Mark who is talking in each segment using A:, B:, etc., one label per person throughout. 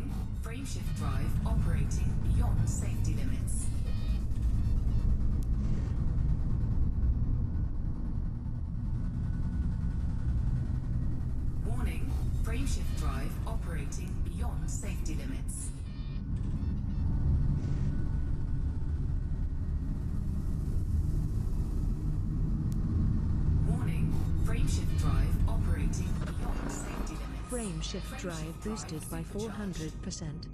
A: Warning, frameshift drive operating beyond safety limits. Warning, frameshift drive operating beyond safety limits. Warning, frameshift drive operating beyond safety limits.
B: Frameshift drive boosted by 400%.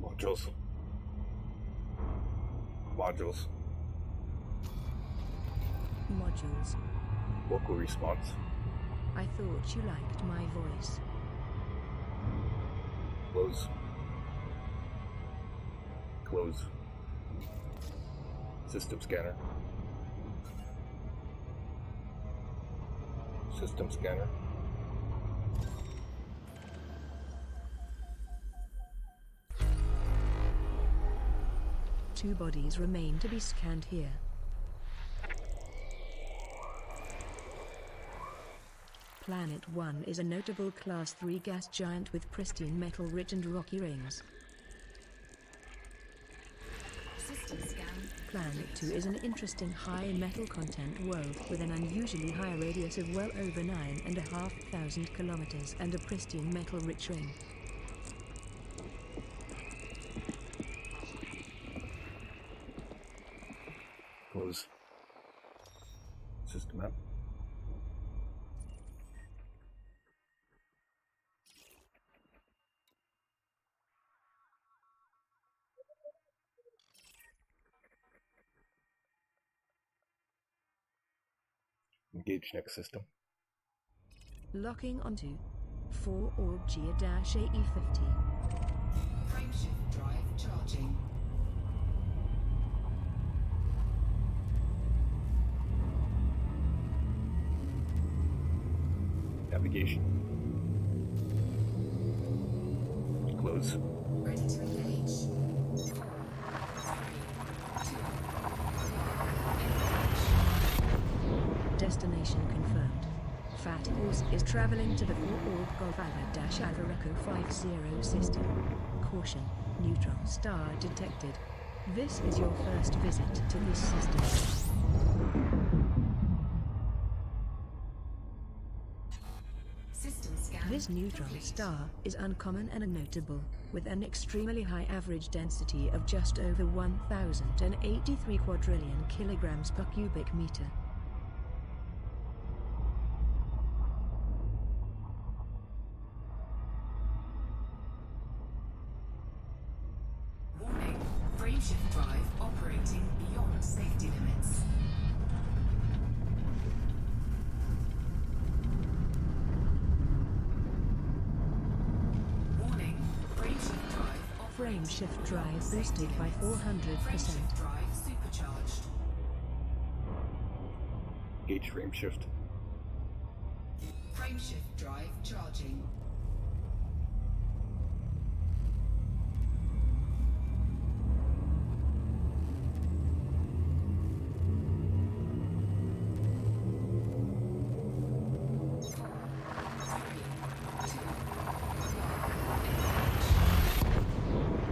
C: Modules. Modules.
B: Modules.
C: Vocal response.
B: I thought you liked my voice.
C: Close. Close. System scanner. System scanner.
B: Two bodies remain to be scanned here. Planet 1 is a notable Class 3 gas giant with pristine metal-rich and rocky rings.
A: System scan.
B: Planet 2 is an interesting high metal content world with an unusually high radius of well over 9,500 kilometers and a pristine metal-rich ring.
C: Close. System map. Engage next system.
B: Locking onto 4 orb G-AE50.
A: Frameshift drive charging.
C: Navigation. Close.
A: Ready to engage. 4, 3, 2,
B: Destination confirmed. Fat Horse is traveling to the 4-orb Golf Alpha-Alpha Echo 50 system. Caution, Neutron star detected. This is your first visit to this system.
A: System scan.
B: This neutron
A: complete.
B: star is uncommon and notable, with an extremely high average density of just over 1,083 quadrillion kilograms per cubic meter.
A: Warning, frameshift drive operating beyond safety limits. Warning, frameshift drive operating
B: Frameshift drive
A: beyond safety
B: boosted by
A: limits.
B: 400%.
A: Frameshift drive supercharged.
C: Engage frame shift.
A: Frameshift drive charging.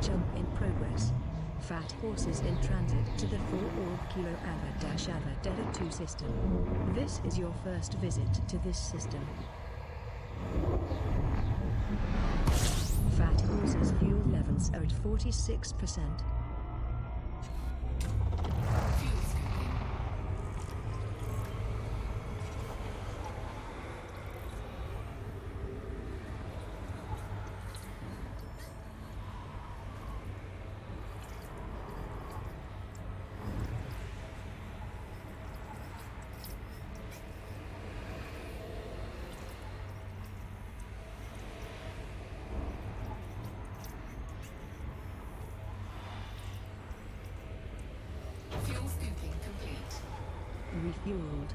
B: Jump in progress. Fat Horses in transit to the 4-orb Kilo Alpha-Alpha Delta 2 system. This is your first visit to this system. Fat Horses fuel levels are at 46%.
A: Fuel scooping. Fuel scooping complete.
B: Refueled.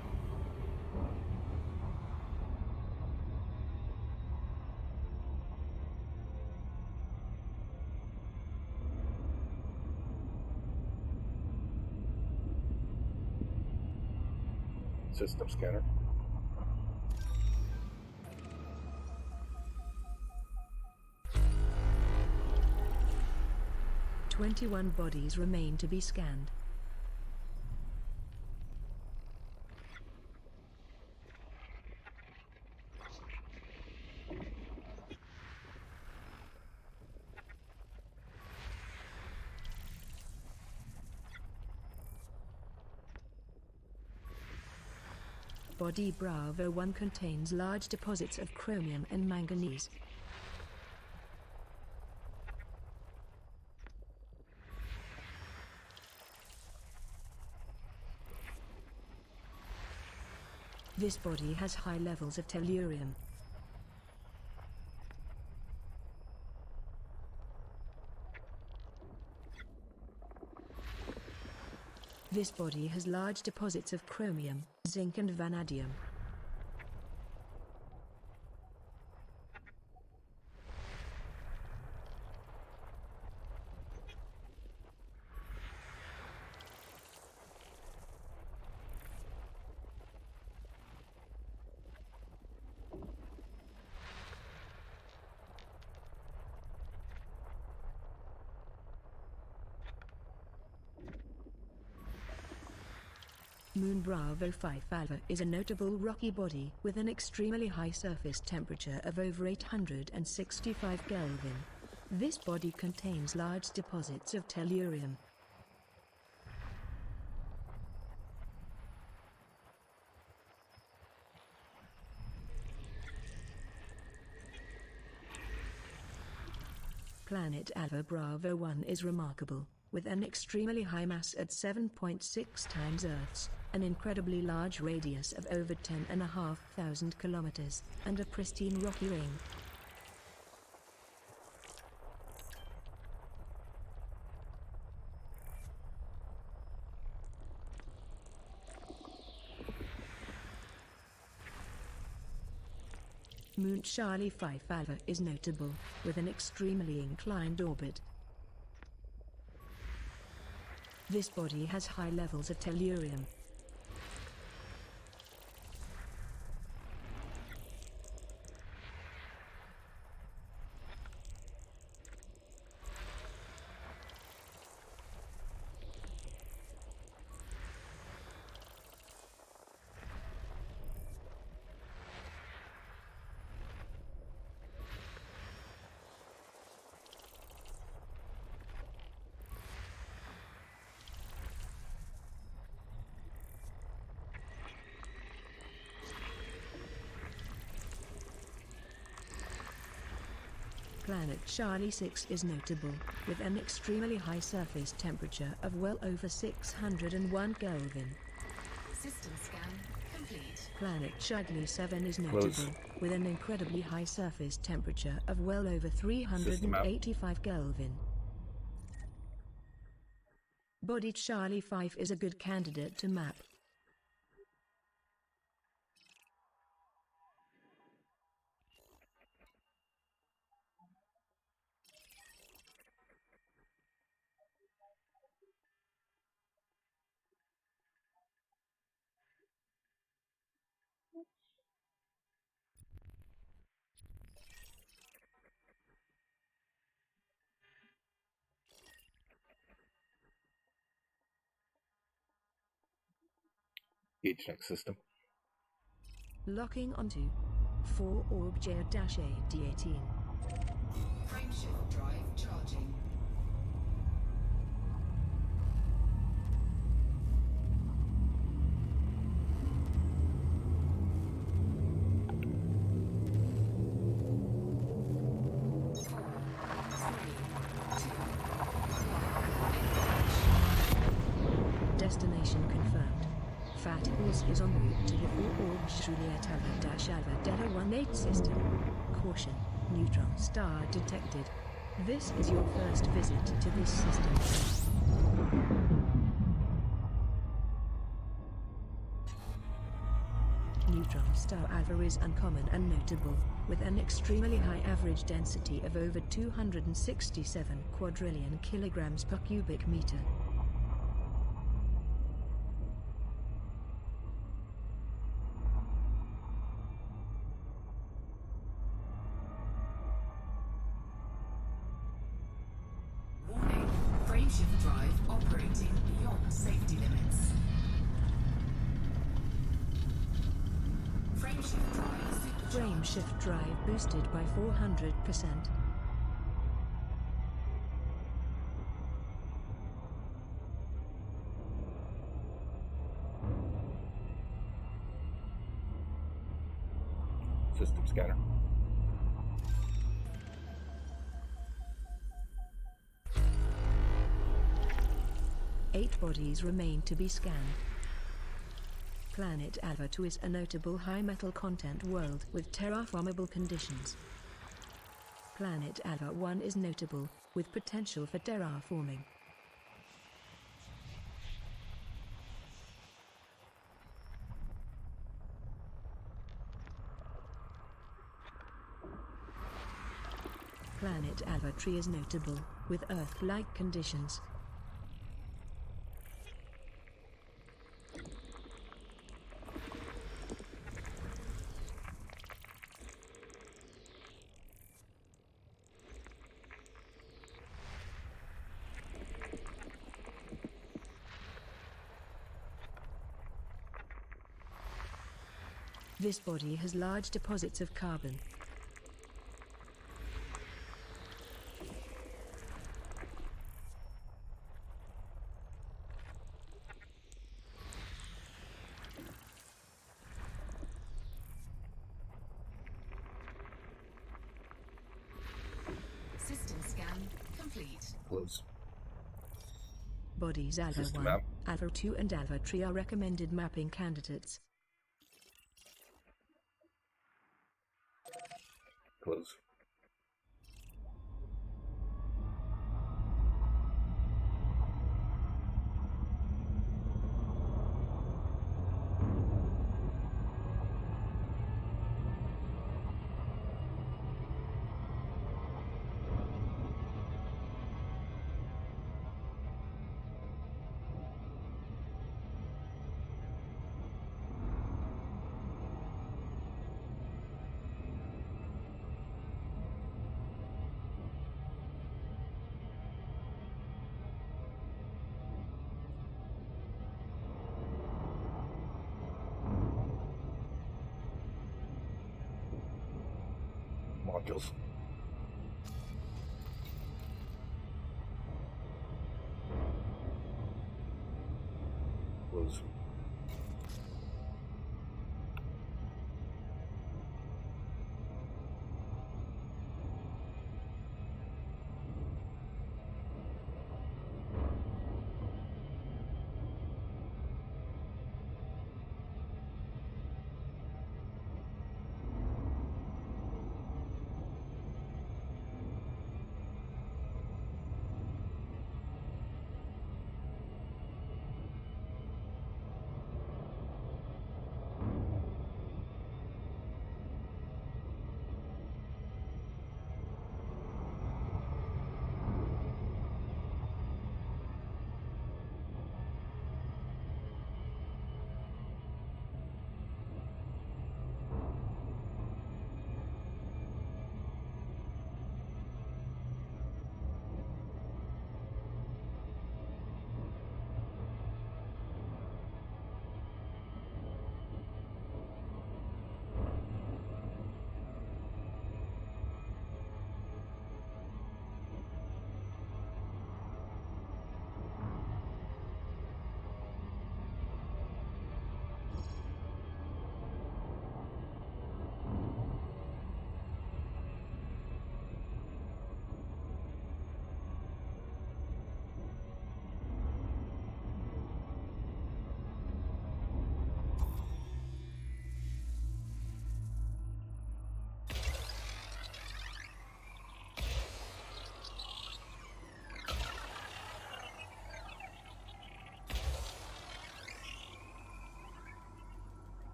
C: System scanner.
B: "21 bodies remain to be scanned. Body Bravo 1 contains large deposits of chromium and manganese. This body has high levels of tellurium. This body has large deposits of chromium, zinc and vanadium. Moon Bravo 5 Alpha is a notable rocky body with an extremely high surface temperature of over 865 Kelvin. This body contains large deposits of tellurium. Planet Alpha Bravo 1 is remarkable, with an extremely high mass at 7.6 times Earth's, an incredibly large radius of over 10,500 kilometers, and a pristine rocky ring. Moon Charlie 5 Alpha is notable, with an extremely inclined orbit. This body has high levels of tellurium. Planet Charlie 6 is notable, with an extremely high surface temperature of well over 601 Kelvin.
A: System scan complete.
B: Planet Charlie 7 is notable, with an incredibly high surface temperature of well over 385 Kelvin. Body Charlie 5 is a good candidate to map.
C: HNX system.
B: Locking onto 4 Orb J-AD18.
A: Frameshift drive charging.
B: Destination confirmed. Fat Horse is en route to the 4 Orb Juliet Alpha Delta 18 system. Caution, neutron star detected. This is your first visit to this system. Neutron star Alpha is uncommon and notable, with an extremely high average density of over 267 quadrillion kilograms per cubic meter.
A: Frameshift drive operating beyond safety limits. Frameshift drive supercharged.
B: Frame shift drive boosted by 400%.
C: System scanner.
B: Eight bodies remain to be scanned. Planet Alpha 2 is a notable high metal content world with terraformable conditions. Planet Alpha 1 is notable, with potential for terraforming. Planet Alpha 3 is notable, with Earth-like conditions. This body has large deposits of carbon.
A: System scan complete.
C: Close.
B: Bodies Alpha
C: System
B: 1,
C: map.
B: Alpha 2 and Alpha 3 are recommended mapping candidates.
C: Close. Modules. Close.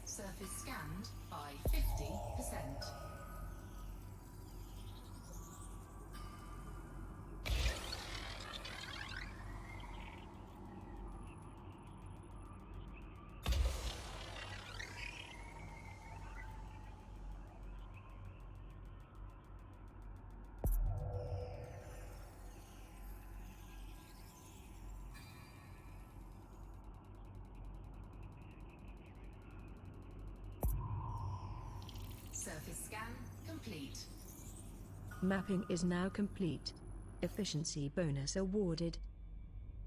A: Surface scanned by 50%. Surface scan complete.
B: Mapping is now complete. Efficiency bonus awarded.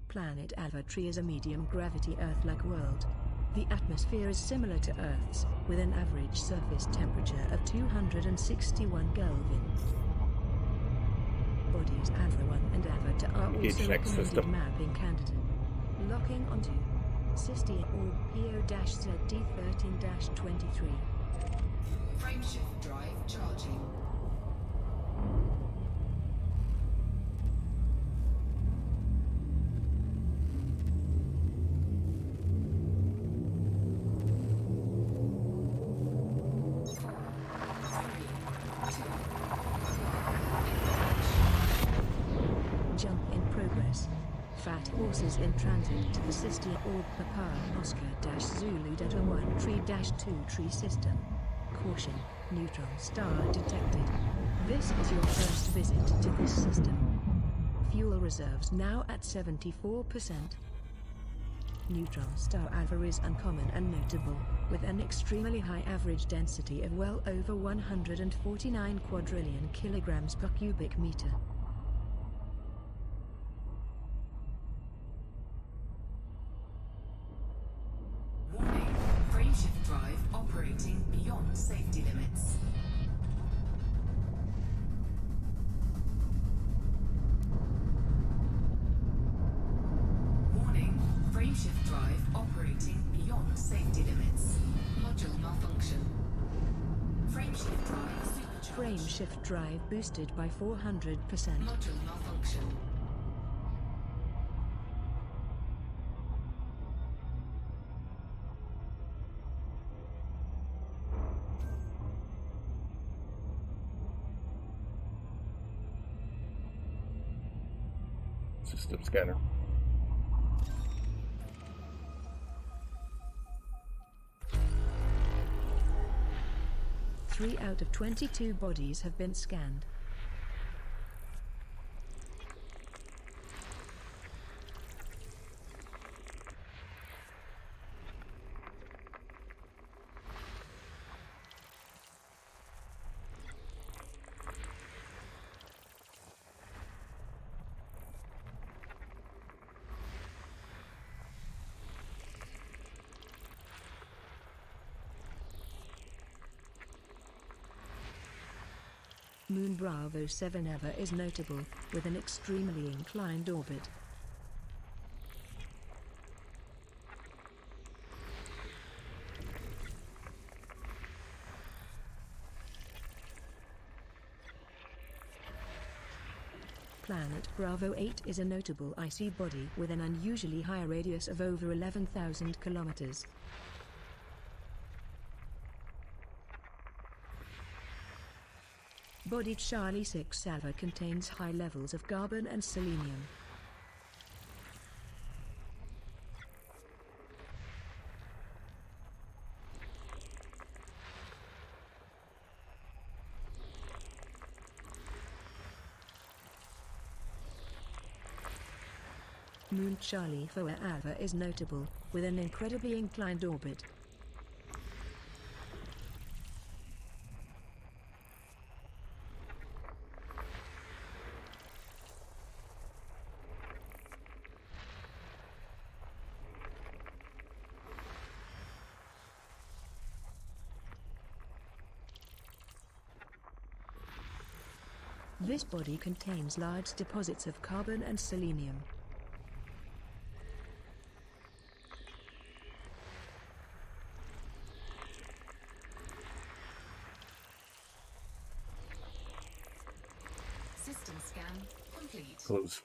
B: Planet Alpha is a medium gravity Earth-like world. The atmosphere is similar to Earth's, with an average surface temperature of 261 Kelvin. Bodies Alpha 1 and Alpha 2 are
C: Engage
B: also
C: next
B: recommended
C: system.
B: mapping candidate. Locking onto System Orb PO-ZD13-23.
A: Frameshift drive charging.
B: Jump in progress. Fat horses in transit to the System Orb Papa Oscar-Zulu Delta 1 Tree-2 tree system. Caution, neutron star detected. This is your first visit to this system. Fuel reserves now at 74%. Neutron star Alpha is uncommon and notable, with an extremely high average density of well over 149 quadrillion kilograms per cubic meter.
A: Warning, frameshift drive operating beyond safety limits. Warning, frameshift drive operating beyond safety limits. Module malfunction. Frameshift drive supercharged.
B: Frame shift drive boosted by 400%.
A: Module malfunction.
C: System scanner.
B: Three out of 22 bodies have been scanned. Moon Bravo 7 Eva is notable, with an extremely inclined orbit. Planet Bravo 8 is a notable icy body with an unusually high radius of over 11,000 kilometers. Body Charlie 6 Alpha contains high levels of carbon and selenium. Moon Charlie 4 Alpha is notable, with an incredibly inclined orbit. This body contains large deposits of carbon and selenium.
A: System scan complete.
C: Close.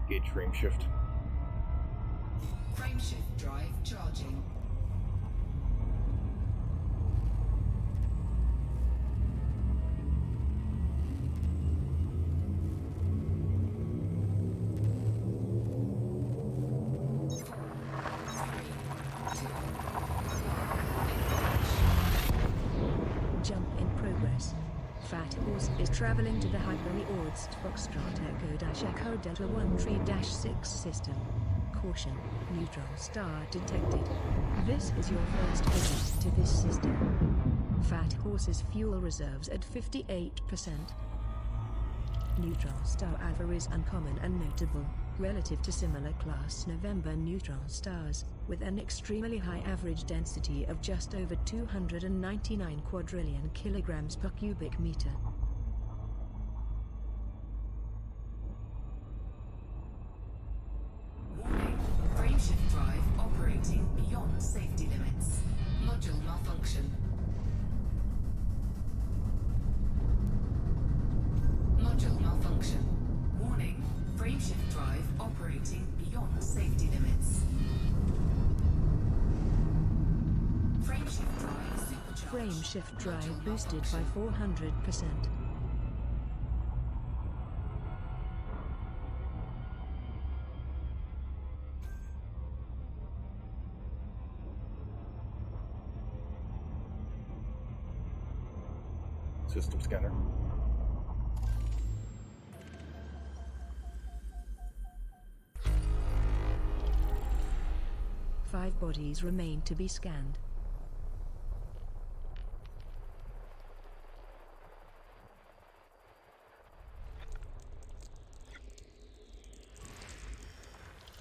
C: Gauge frame shift.
A: Frameshift drive charging.
B: Jump in progress. Fat Horse is traveling to the Hyperiods Foxtrot Echo Delta 13-6 system. Caution, neutron star detected. This is your first visit to this system. Fat Horse's fuel reserves at 58%. Neutron star Alpha is uncommon and notable, relative to similar class November neutron stars, with an extremely high average density of just over 299 quadrillion kilograms per cubic meter.
A: Warning, frameshift drive operating beyond safety limits. Module malfunction. Module malfunction. Warning, frameshift drive operating beyond safety limits. Frameshift drive supercharged.
B: Frame shift drive
A: Module
B: boosted by
A: malfunction.
B: 400%.
C: System scanner.
B: Five bodies remain to be scanned.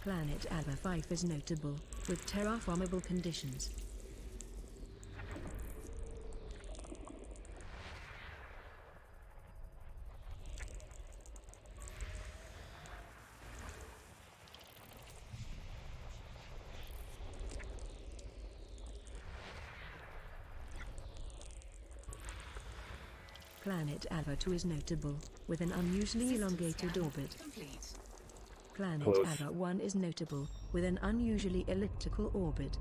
B: Planet Alpha 5 is notable, with terraformable conditions. Planet Alpha 2 is notable, with an unusually elongated orbit.
A: Complete.
B: Planet
C: Close.
B: Alpha 1 is notable, with an unusually elliptical orbit.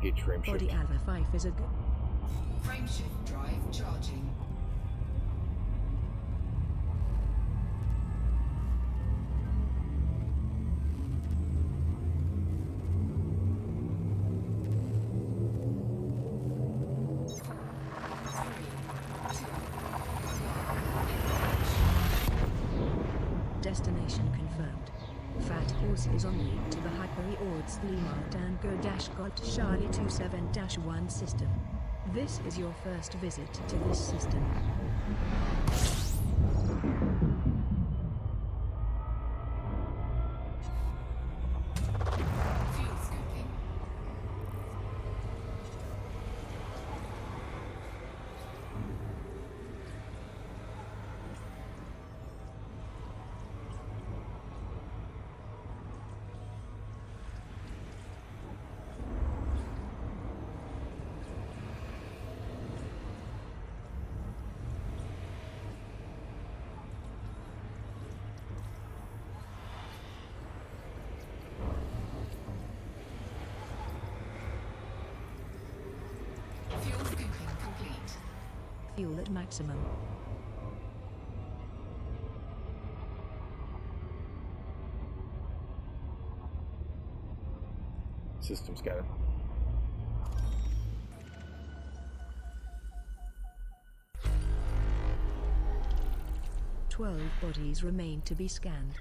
C: Each frame shift.
B: Body Alpha 5 is a good.
A: Frameshift drive charging.
B: Destination confirmed. Fat Horse is en route to the Hyperiods Lima Tango Gold Charlie 27-1 system. This is your first visit to this system.
A: Fuel scoping. Fuel scoping complete.
B: Fuel at maximum.
C: System scanner.
B: Twelve bodies remain to be scanned.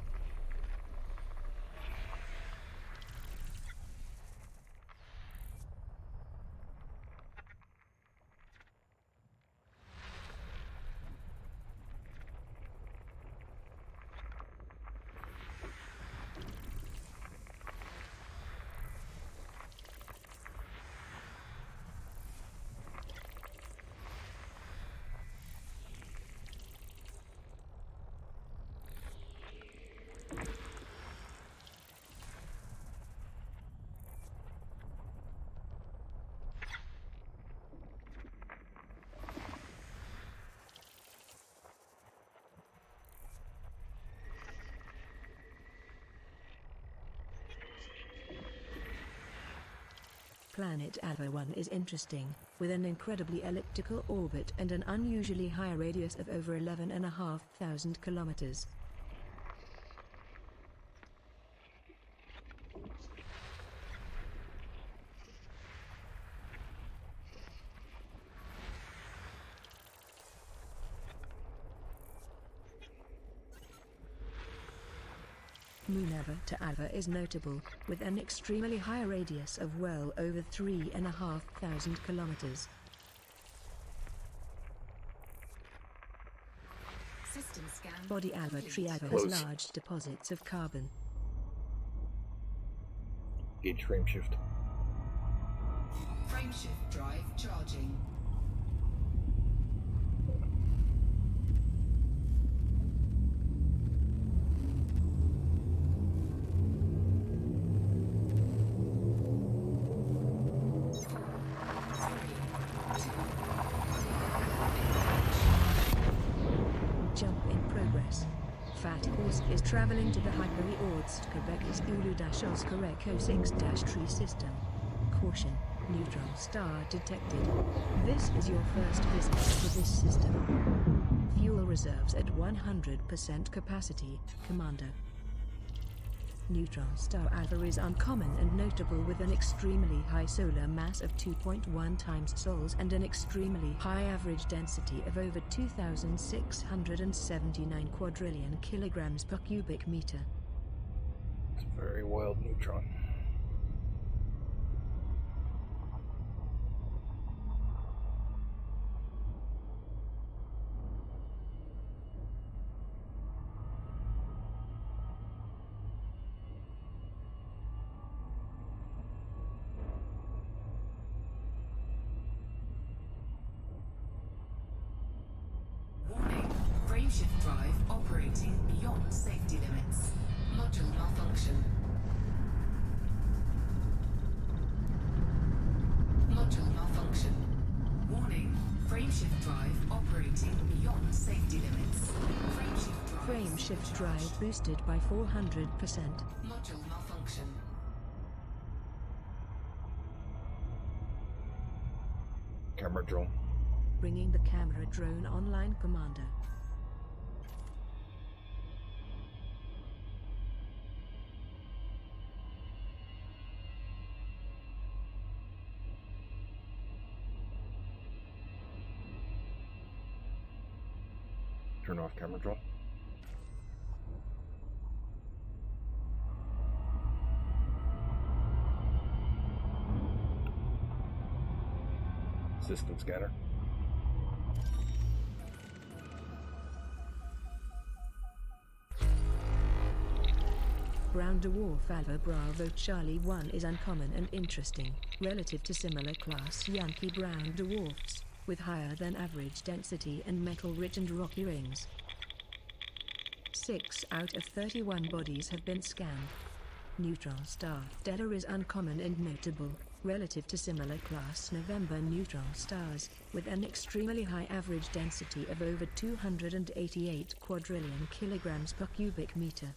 B: Planet Alpha 1 is interesting, with an incredibly elliptical orbit and an unusually high radius of over 11,500 kilometers. Moon to Alpha is notable, with an extremely high radius of well over 3,500 kilometers.
A: System scan.
B: Body Alpha
A: complete.
B: Triago
C: Close.
B: has large deposits of carbon.
C: Gauge frameshift.
A: Frameshift drive charging.
B: Jump in progress. Fat Horse is traveling to the Hyperiods Quebec Ulu-Os Correco 6-tree system. Caution, neutron star detected. This is your first visit to this system. Fuel reserves at 100% capacity, Commander. Neutron star Alpha is uncommon and notable with an extremely high solar mass of 2.1 times sols and an extremely high average density of over 2,679 quadrillion kilograms per cubic meter.
C: It's a very wild neutron.
A: Warning. Frameshift drive operating beyond safety limits. Module malfunction. Module malfunction. Warning. Frameshift drive operating beyond safety limits.
B: Frame shift drive boosted by 400%.
A: Module malfunction.
C: Camera drone.
B: Bringing the camera drone online, Commander.
C: Turn off camera drone. System scanner.
B: Ground Dwarf Alpha Bravo Charlie 1 is uncommon and interesting, relative to similar class Yankee brown dwarfs, with higher than average density and metal-rich and rocky rings. 6 out of 31 bodies have been scanned. Neutron star Delta is uncommon and notable, relative to similar class November neutron stars, with an extremely high average density of over 288 quadrillion kilograms per cubic meter.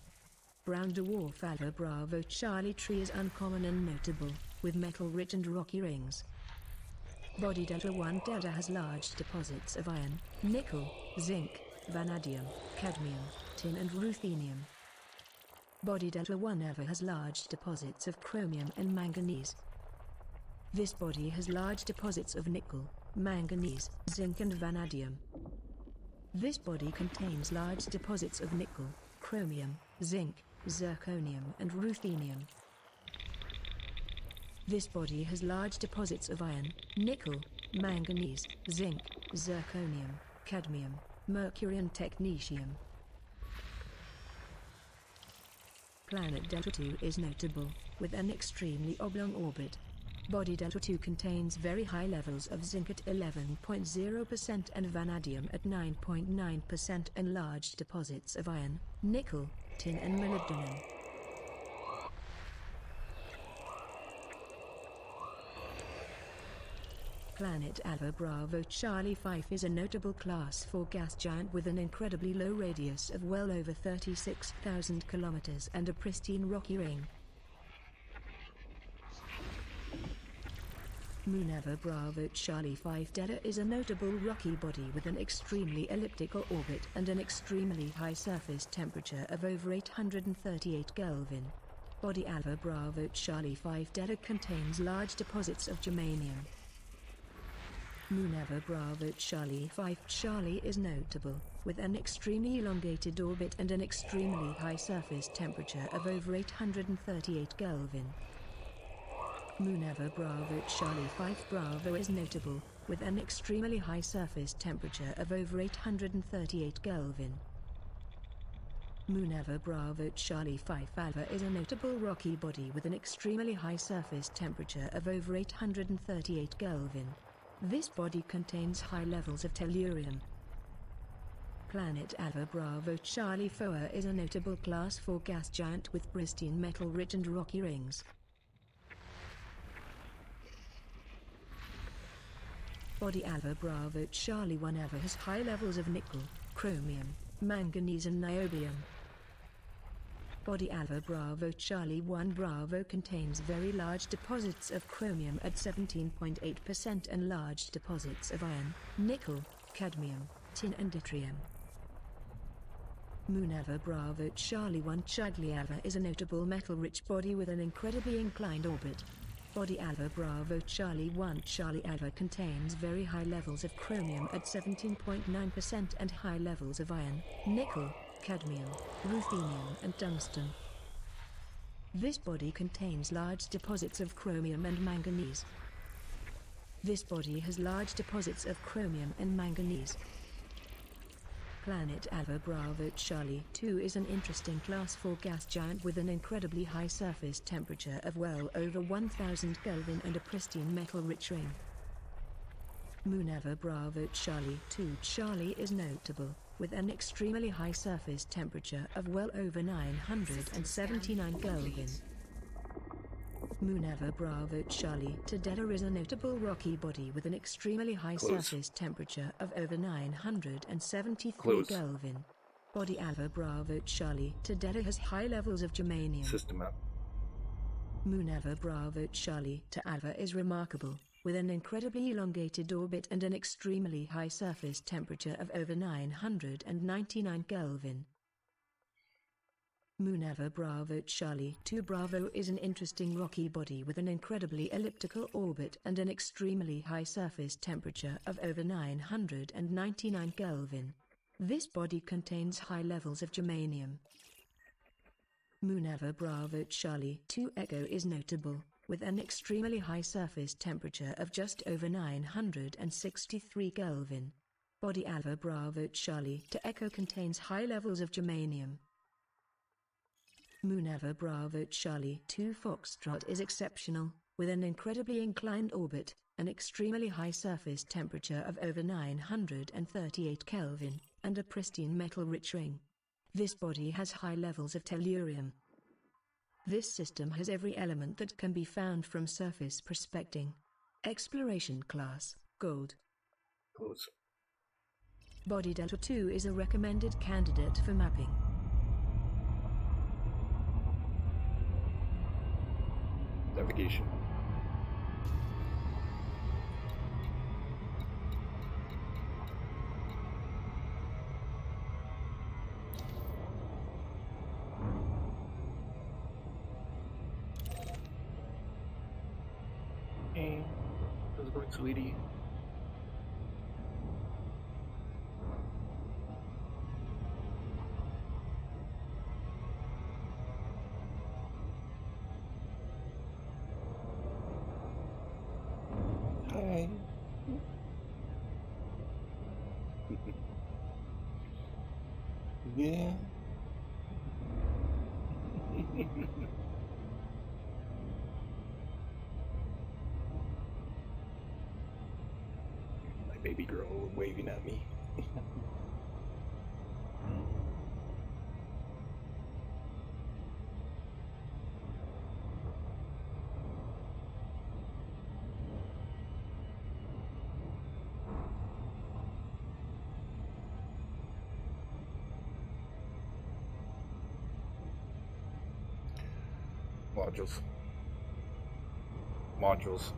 B: Brown Dwarf Alpha Bravo Charlie tree is uncommon and notable, with metal-rich and rocky rings. Body Delta 1 Delta has large deposits of iron, nickel, zinc, vanadium, cadmium, tin and ruthenium. Body Delta 1 Alpha has large deposits of chromium and manganese. This body has large deposits of nickel, manganese, zinc and vanadium. This body contains large deposits of nickel, chromium, zinc, zirconium and ruthenium. This body has large deposits of iron, nickel, manganese, zinc, zirconium, cadmium, mercury and technetium. Planet Delta 2 is notable, with an extremely oblong orbit. Body Delta 2 contains very high levels of zinc at 11.0% and vanadium at 9.9% and large deposits of iron, nickel, tin and molybdenum. Planet Alpha Bravo Charlie 5 is a notable Class 4 gas giant with an incredibly low radius of well over 36,000 kilometers and a pristine rocky ring. Moon Alpha Bravo Charlie 5 Delta is a notable rocky body with an extremely elliptical orbit and an extremely high surface temperature of over 838 Kelvin. Body Alpha Bravo Charlie 5 Delta contains large deposits of germanium. Moon Alpha Bravo Charlie 5 Charlie is notable, with an extremely elongated orbit and an extremely high surface temperature of over 838 Kelvin. Moonava Bravo Charlie 5 Bravo is notable, with an extremely high surface temperature of over 838 Kelvin. Moonava Bravo Charlie 5 Alpha is a notable rocky body with an extremely high surface temperature of over 838 Kelvin. This body contains high levels of tellurium. Planet Alpha Bravo Charlie 4 is a notable Class 4 gas giant with pristine metal-rich and rocky rings. Body Alpha Bravo Charlie 1 Alpha has high levels of nickel, chromium, manganese and niobium. Body Alpha Bravo Charlie 1 Bravo contains very large deposits of chromium at 17.8% and large deposits of iron, nickel, cadmium, tin and yttrium. Moonava Bravo Charlie 1 Chudley Alpha is a notable metal-rich body with an incredibly inclined orbit. Body Alpha Bravo Charlie 1 Charlie Alpha contains very high levels of chromium at 17.9% and high levels of iron, nickel, cadmium, ruthenium and tungsten. This body contains large deposits of chromium and manganese. This body has large deposits of chromium and manganese. Planet Alpha Bravo Charlie 2 is an interesting Class 4 gas giant with an incredibly high surface temperature of well over 1000 Kelvin and a pristine metal-rich ring. Moonava Bravo Charlie 2 Charlie is notable, with an extremely high surface temperature of well over 979 Kelvin. Moonava Bravo Charlie 2 Delta is a notable rocky body with an extremely high surface temperature of over 973 Kelvin. Body Alpha Bravo Charlie 2 Delta has high levels of germanium.
C: System map.
B: Moonava Bravo Charlie 2 Alpha is remarkable, with an incredibly elongated orbit and an extremely high surface temperature of over 999 Kelvin. Moonava Bravo Charlie 2 Bravo is an interesting rocky body with an incredibly elliptical orbit and an extremely high surface temperature of over 999 Kelvin. This body contains high levels of germanium. Moonava Bravo Charlie 2 Echo is notable, with an extremely high surface temperature of just over 963 Kelvin. Body Alpha Bravo Charlie 2 Echo contains high levels of germanium. Moonava Bravo Charlie 2 Foxtrot is exceptional, with an incredibly inclined orbit, an extremely high surface temperature of over 938 Kelvin, and a pristine metal-rich ring. This body has high levels of tellurium. This system has every element that can be found from surface prospecting. Exploration Class, Gold.
C: Close.
B: Body Delta 2 is a recommended candidate for mapping.
C: Navigation. Hey, how's it going, sweetie? Hi. Yeah. My baby girl waving at me. Modules. Modules.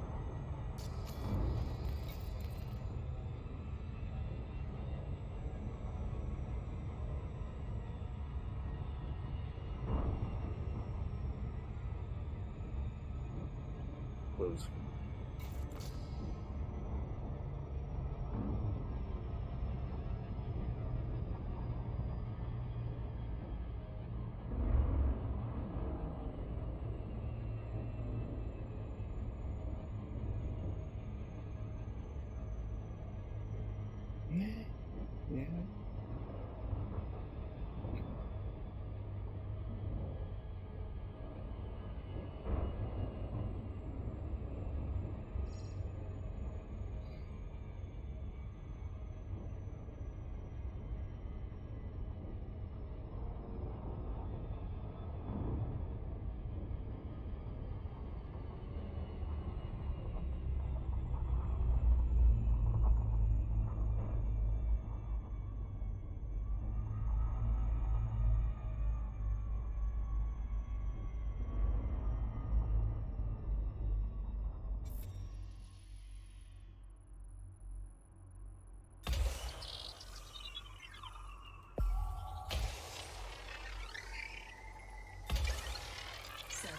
C: Close.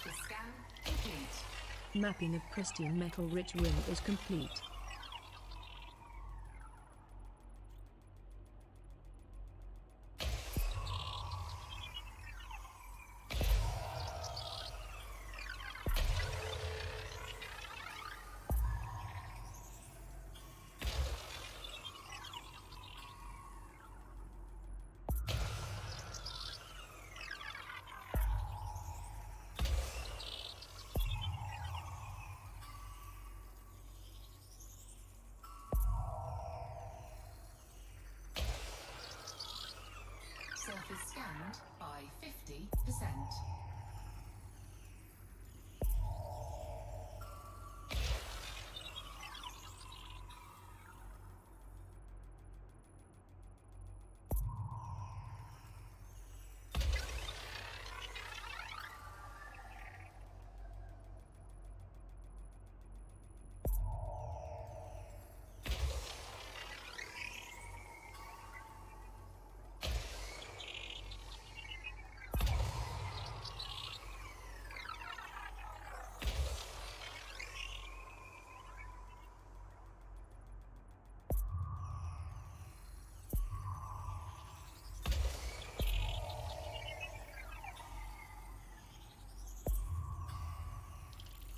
A: Surface scan complete.
B: Mapping of pristine metal-rich ring is complete.
A: Surface scanned by 50%.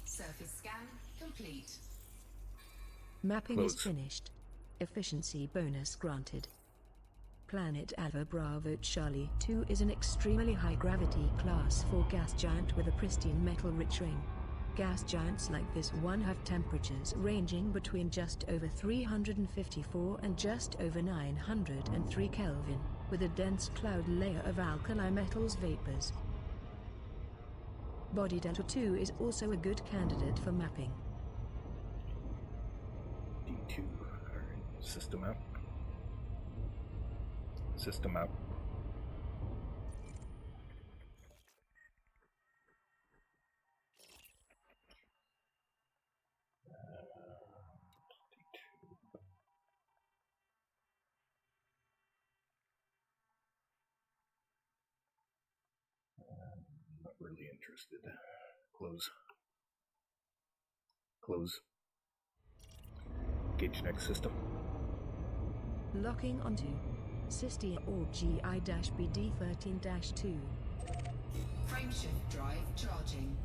A: Surface scan complete.
B: Mapping
C: Close.
B: is finished. Efficiency bonus granted. Planet Alpha Bravo Charlie 2 is an extremely high gravity class 4 gas giant with a pristine metal-rich ring. Gas giants like this one have temperatures ranging between just over 354 and just over 903 Kelvin, with a dense cloud layer of alkali metals vapors. Body Delta 2 is also a good candidate for mapping.
C: D2. Alright. System out. System out. Not really interested. Close. Close. Gauge next system.
B: Locking onto Systia Orb GI-BD13-2.
A: Frameshift drive charging.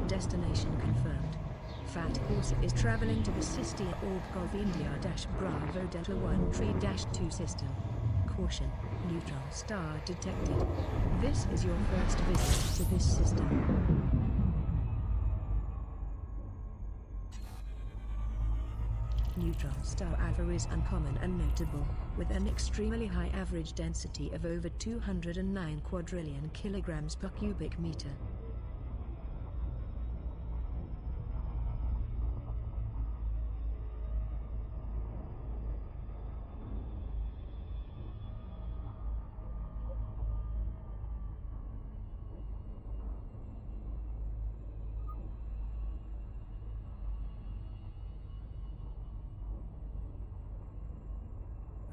B: Destination confirmed. Fat Horse is traveling to the Systia Orb Golf India-Bravo Delta 1 Tree-2 system. Caution, neutron star detected. This is your first visit to this system. Neutron star Alpha is uncommon and notable, with an extremely high average density of over 209 quadrillion kilograms per cubic meter.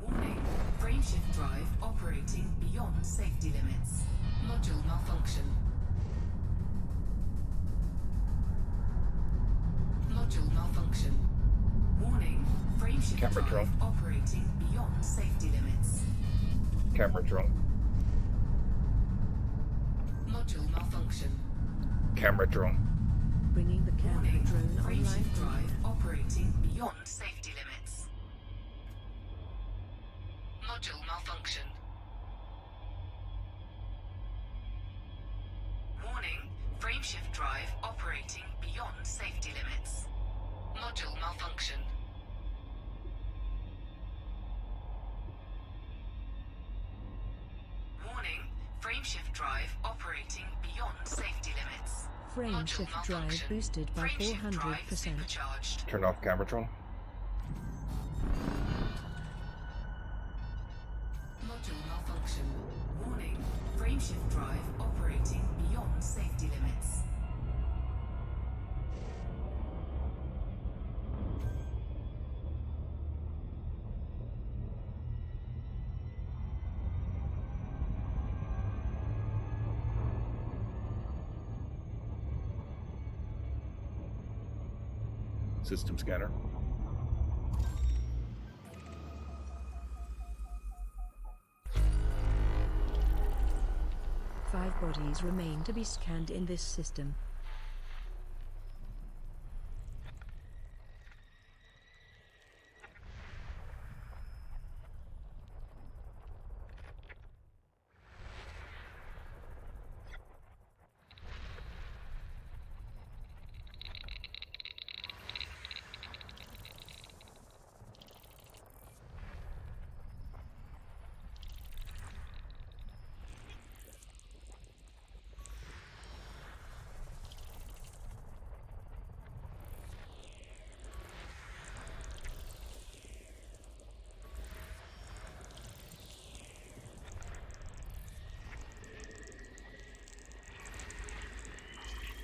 A: Warning, frameshift drive operating beyond safety limits. Module malfunction. Module malfunction. Warning, frameshift
C: Camera
A: drive
C: drone.
A: operating beyond safety limits.
C: Camera drone.
A: Module malfunction.
C: Camera drone.
B: Bringing the camera
A: Warning,
B: drone online.
A: frameshift drive operating beyond safety limits. Module malfunction. Warning, frameshift drive operating beyond safety limits. Module malfunction. Warning, frameshift drive operating beyond safety limits.
B: Frame
A: Module
B: shift drive
A: malfunction.
B: boosted by
A: Frameshift drive
B: 400%.
A: supercharged.
C: Turn off camera drone.
A: Module malfunction. Warning, frameshift Frameshift drive operating beyond safety limits.
C: System scanner.
B: Five bodies remain to be scanned in this system.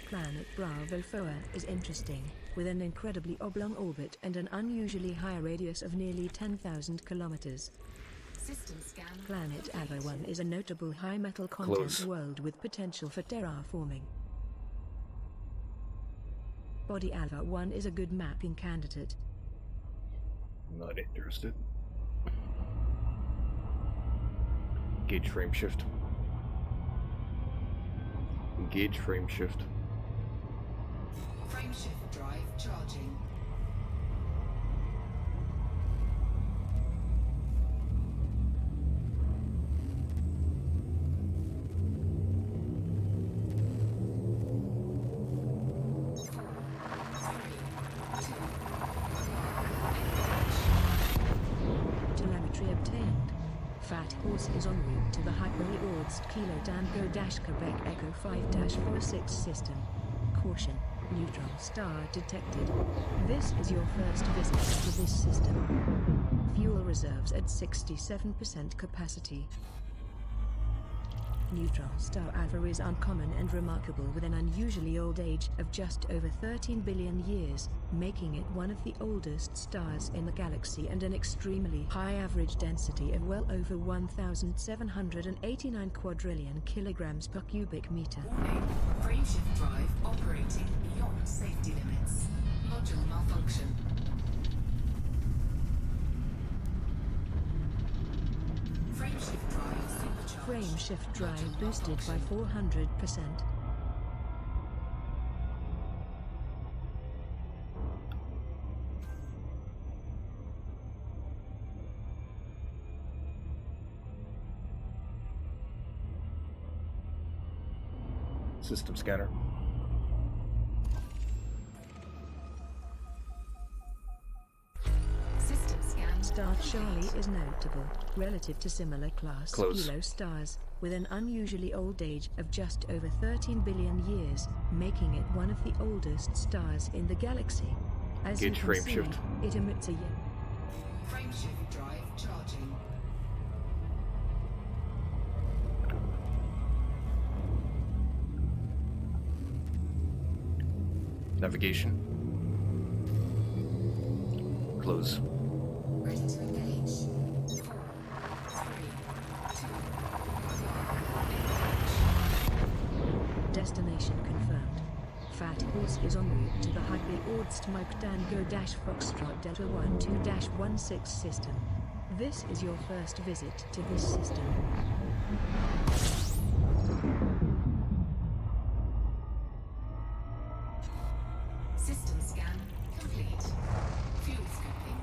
B: Planet Bravo 4 is interesting, with an incredibly oblong orbit and an unusually high radius of nearly 10,000 kilometers.
A: System scan.
B: Planet Alpha 1 is a notable high metal content
C: Close.
B: world with potential for terraforming. Body Alpha 1 is a good mapping candidate.
C: Not interested. Engage frame shift. Engage frame shift.
A: Frameshift drive charging.
B: Telemetry obtained. Fat Horse is en route to the Hyper-Ords Kilo Tango-Quebec Echo 5-46 system. Caution. Neutron star detected. This is your first visit to this system. Fuel reserves at 67% capacity. Neutron star Alpha is uncommon and remarkable with an unusually old age of just over 13 billion years, making it one of the oldest stars in the galaxy and an extremely high average density of well over 1,789 quadrillion kilograms per cubic meter.
A: Warning. Frameshift drive operating beyond safety limits. Module malfunction. Frameshift drive supercharged.
B: Frame shift drive
A: Module
B: boosted by
A: malfunction.
B: 400%.
C: System scanner.
A: System scan.
B: Star Charlie is notable, relative to similar class
C: Close.
B: Kilo stars, with an unusually old age of just over 13 billion years, making it one of the oldest stars in the galaxy. As you
C: Gauge
B: can
C: frame
B: see,
C: shift.
B: it emits a
A: Frameshift drive charging.
C: Navigation. Close.
A: Ready to engage. 4, 3, 2,
B: destination confirmed. Fat Horse is en route to the Hyper-Ords Tango-Foxtrot Delta 12-16 system. This is your first visit to this system.
A: System scan complete. Fuel scooping.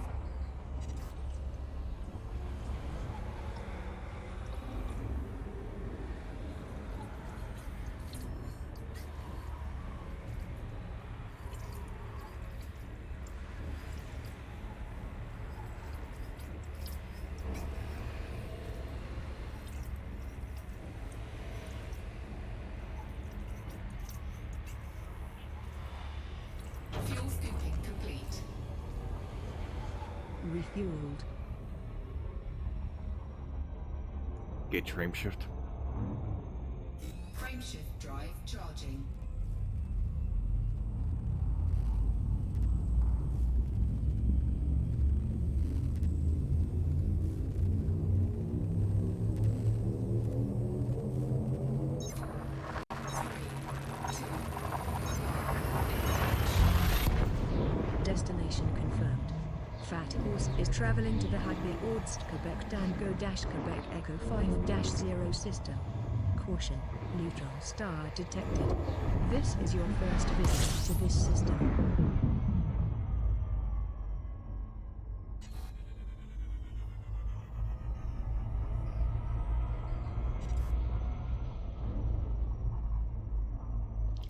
A: Fuel scooping complete.
B: Refueled.
C: Gauge frame shift.
A: Frameshift drive charging.
B: Destination confirmed. Fat Horse is traveling to the Happy Ords Quebec Tango Quebec Echo 5-0 system. Caution, neutron star detected. This is your first visit to this system.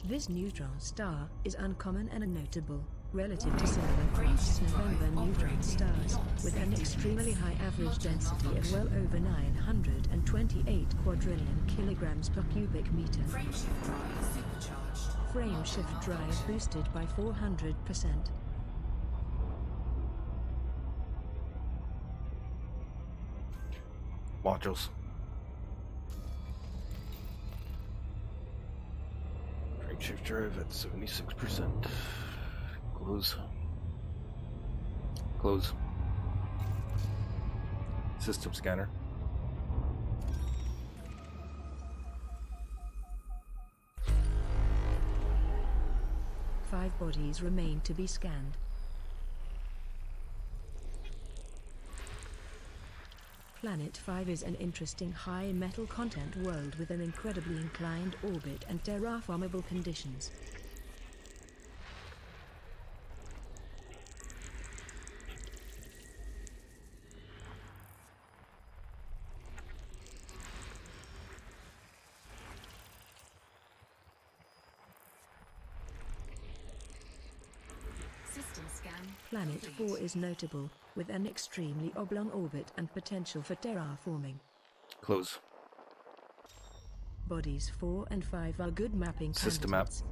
B: This neutron star is uncommon and notable, relative to similar past November neutron stars, with an extremely high average density of well over 928 quadrillion kilograms per cubic meter.
A: Frameshift drive supercharged.
B: Frame shift drive boosted by 400%.
C: Modules. Shift drive at 76%. Close. Close. System scanner.
B: Five bodies remain to be scanned. Planet 5 is an interesting high metal content world with an incredibly inclined orbit and terraformable conditions.
A: System scan.
B: Planet
A: complete.
B: 4 is notable, with an extremely oblong orbit and potential for terraforming.
C: Close.
B: Bodies 4 and 5 are good mapping
C: System map.
B: candidates.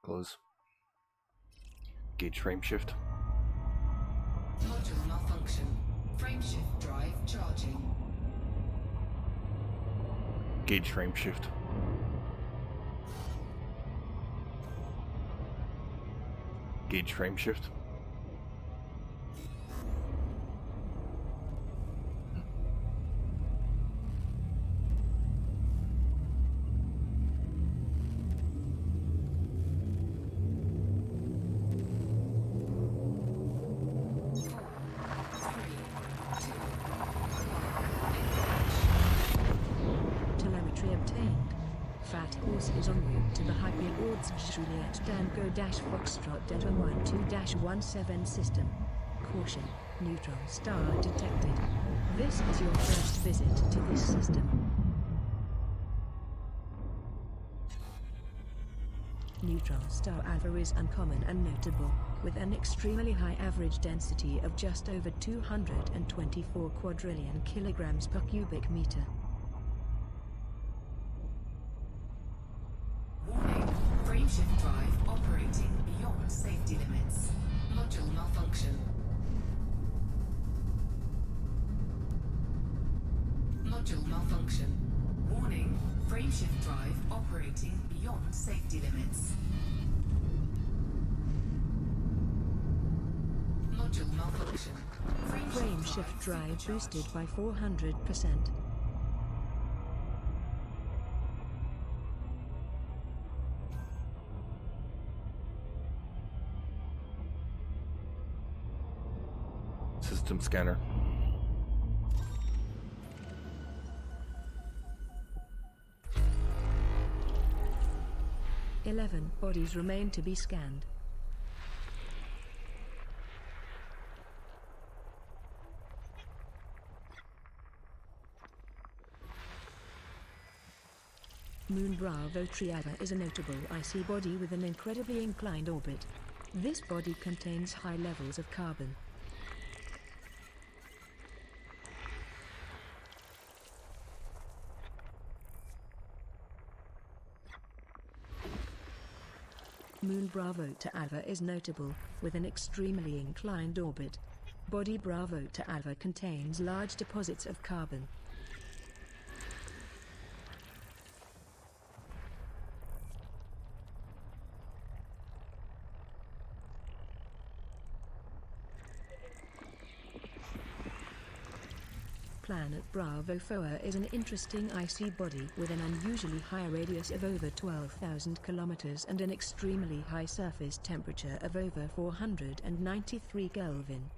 C: Close. Gauge frame shift.
A: Module malfunction. Frameshift drive charging.
C: Gauge frame shift. Gauge frame shift.
B: Telemetry obtained. Fat Horse is en route to the Happy Ords Juliet Tango Foxtrot Delta 12-17 system. Caution, neutron star detected. This is your first visit to this system. Neutron star alpha is uncommon and notable, with an extremely high average density of just over 224 quadrillion kilograms per cubic meter.
A: Warning. Frameshift drive operating beyond safety limits. Module malfunction. Module malfunction. Warning. Frameshift drive operating beyond safety limits. Module malfunction.
B: Frame shift drive boosted by 400%.
C: System scanner.
B: Eleven bodies remain to be scanned. Moon Bravo Triada is a notable icy body with an incredibly inclined orbit. This body contains high levels of carbon. Moon Bravo to Alpha is notable, with an extremely inclined orbit. Body Bravo to Alpha contains large deposits of carbon. Planet Bravo FOA is an interesting icy body with an unusually high radius of over 12,000 kilometers and an extremely high surface temperature of over 493 Kelvin.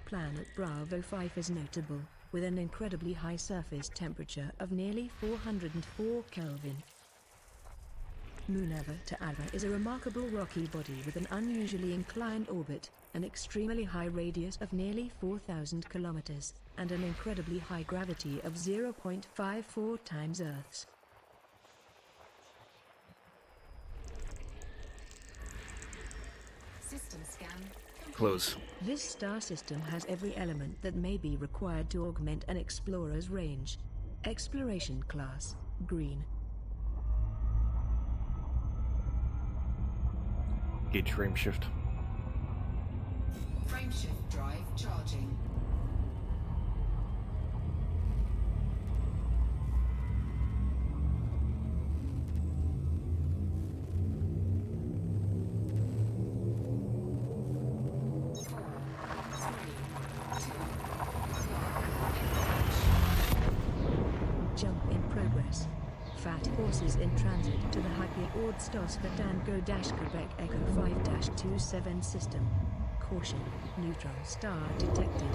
B: Planet Bravo 5 is notable, with an incredibly high surface temperature of nearly 404 Kelvin. Moon Eva to Alpha is a remarkable rocky body with an unusually inclined orbit, an extremely high radius of nearly 4,000 kilometers, and an incredibly high gravity of 0.54 times Earth's.
A: System scan complete.
C: Close.
B: This star system has every element that may be required to augment an explorer's range. Exploration class, green.
C: Gauge frameshift.
A: Frameshift drive charging.
B: Jump in progress. Fat horses in transit to the Happy Ordstos Tango Quebec Echo 5-27 system. Caution, neutron star detected.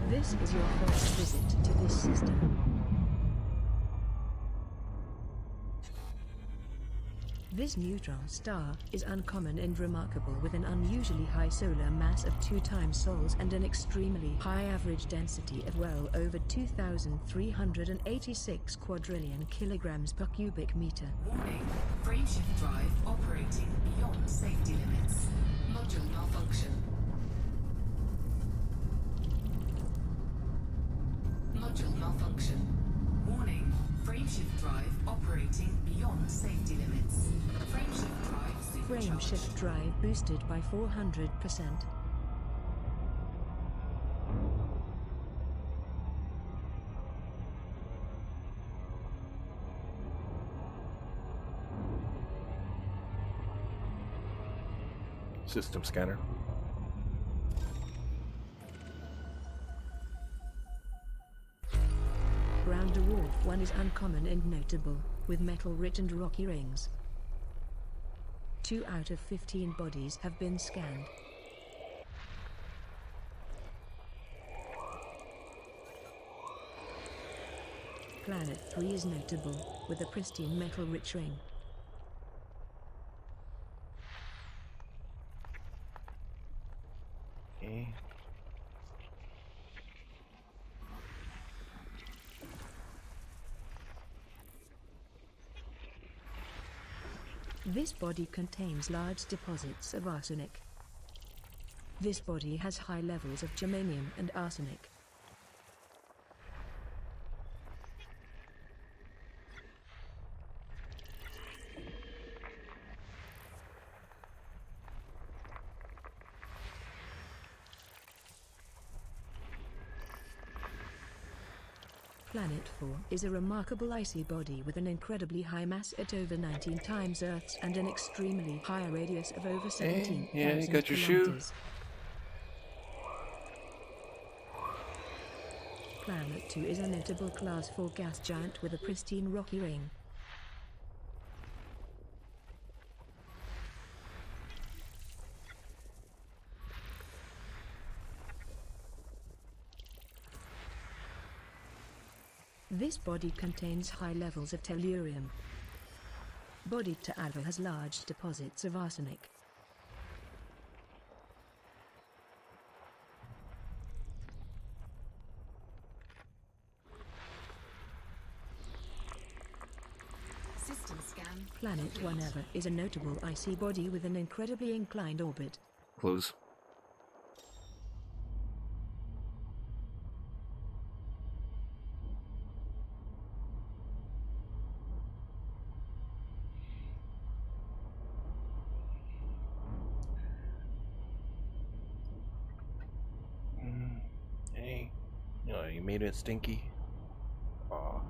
B: This is your first visit to this system. This neutron star is uncommon and remarkable with an unusually high solar mass of 2 times Sol's and an extremely high average density of well over 2,386 quadrillion kilograms per cubic meter.
A: Warning, frameshift drive operating beyond safety limits. Module malfunction. Module malfunction. Warning, frameshift drive operating beyond safety limits. Frameshift drive
B: Frame
A: supercharged.
B: shift drive boosted by 400%.
C: System scanner.
B: Ground dwarf 1 is uncommon and notable, with metal-rich and rocky rings. 2 out of 15 bodies have been scanned. Planet 3 is notable, with a pristine metal-rich ring.
C: Okay.
B: This body contains large deposits of arsenic. This body has high levels of germanium and arsenic. Planet 4 is a remarkable icy body with an incredibly high mass at over 19 times Earth's and an extremely high radius of over 17,000
C: yeah, you got your shoe.
B: kilometers. Planet 2 is a notable Class 4 gas giant with a pristine rocky ring. This body contains high levels of tellurium. Body to Alpha has large deposits of arsenic.
A: System scan.
B: Planet 1 Eva is a notable icy body with an incredibly inclined orbit.
C: Close. made it stinky. Aw.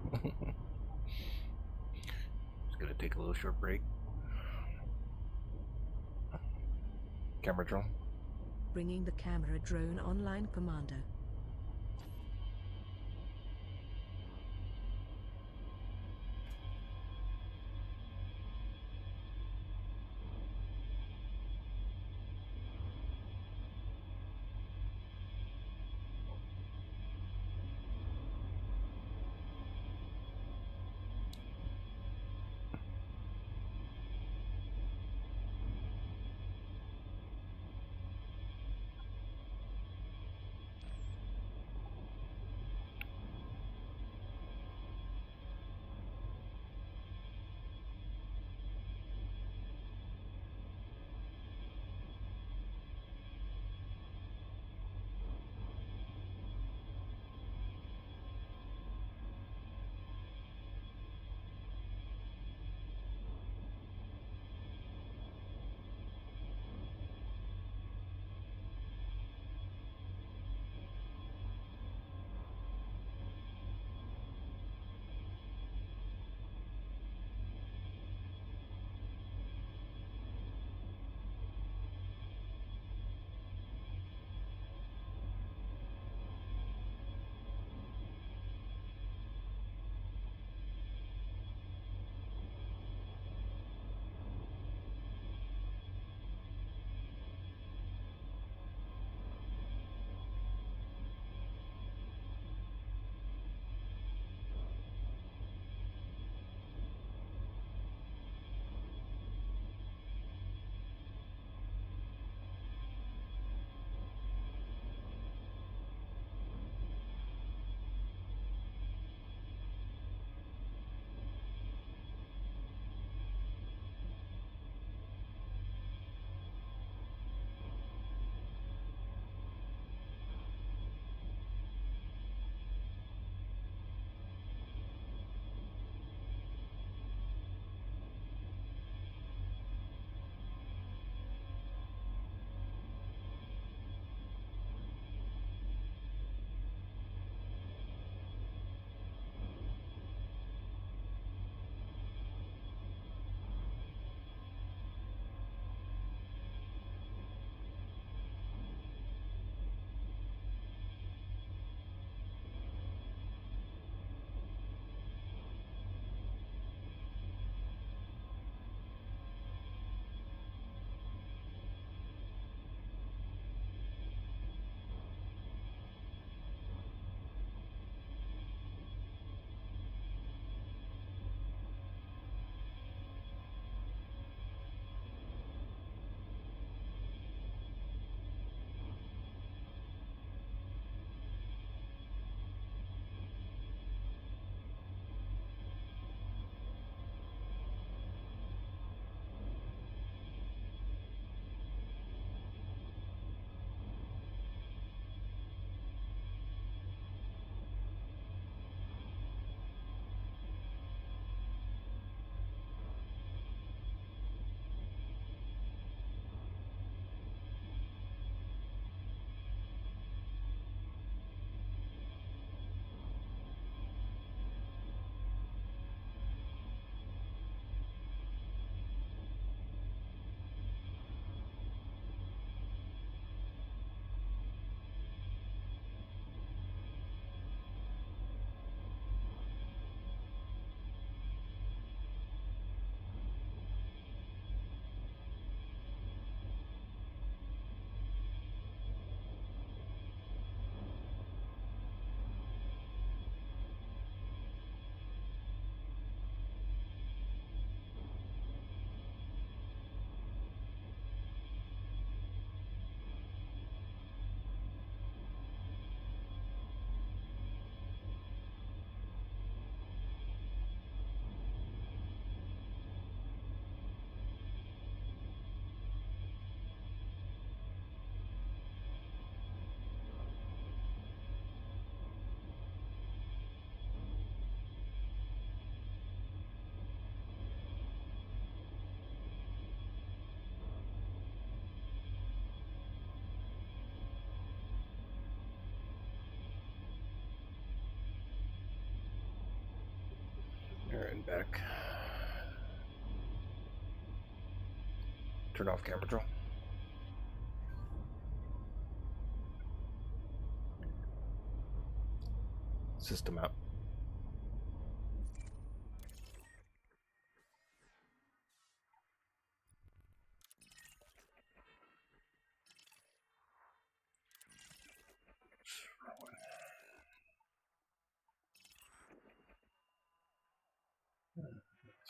C: Just gonna take a little short break. Camera drone.
B: Bringing the camera drone online, Commander.
C: There and back. Turn off camera draw. System out.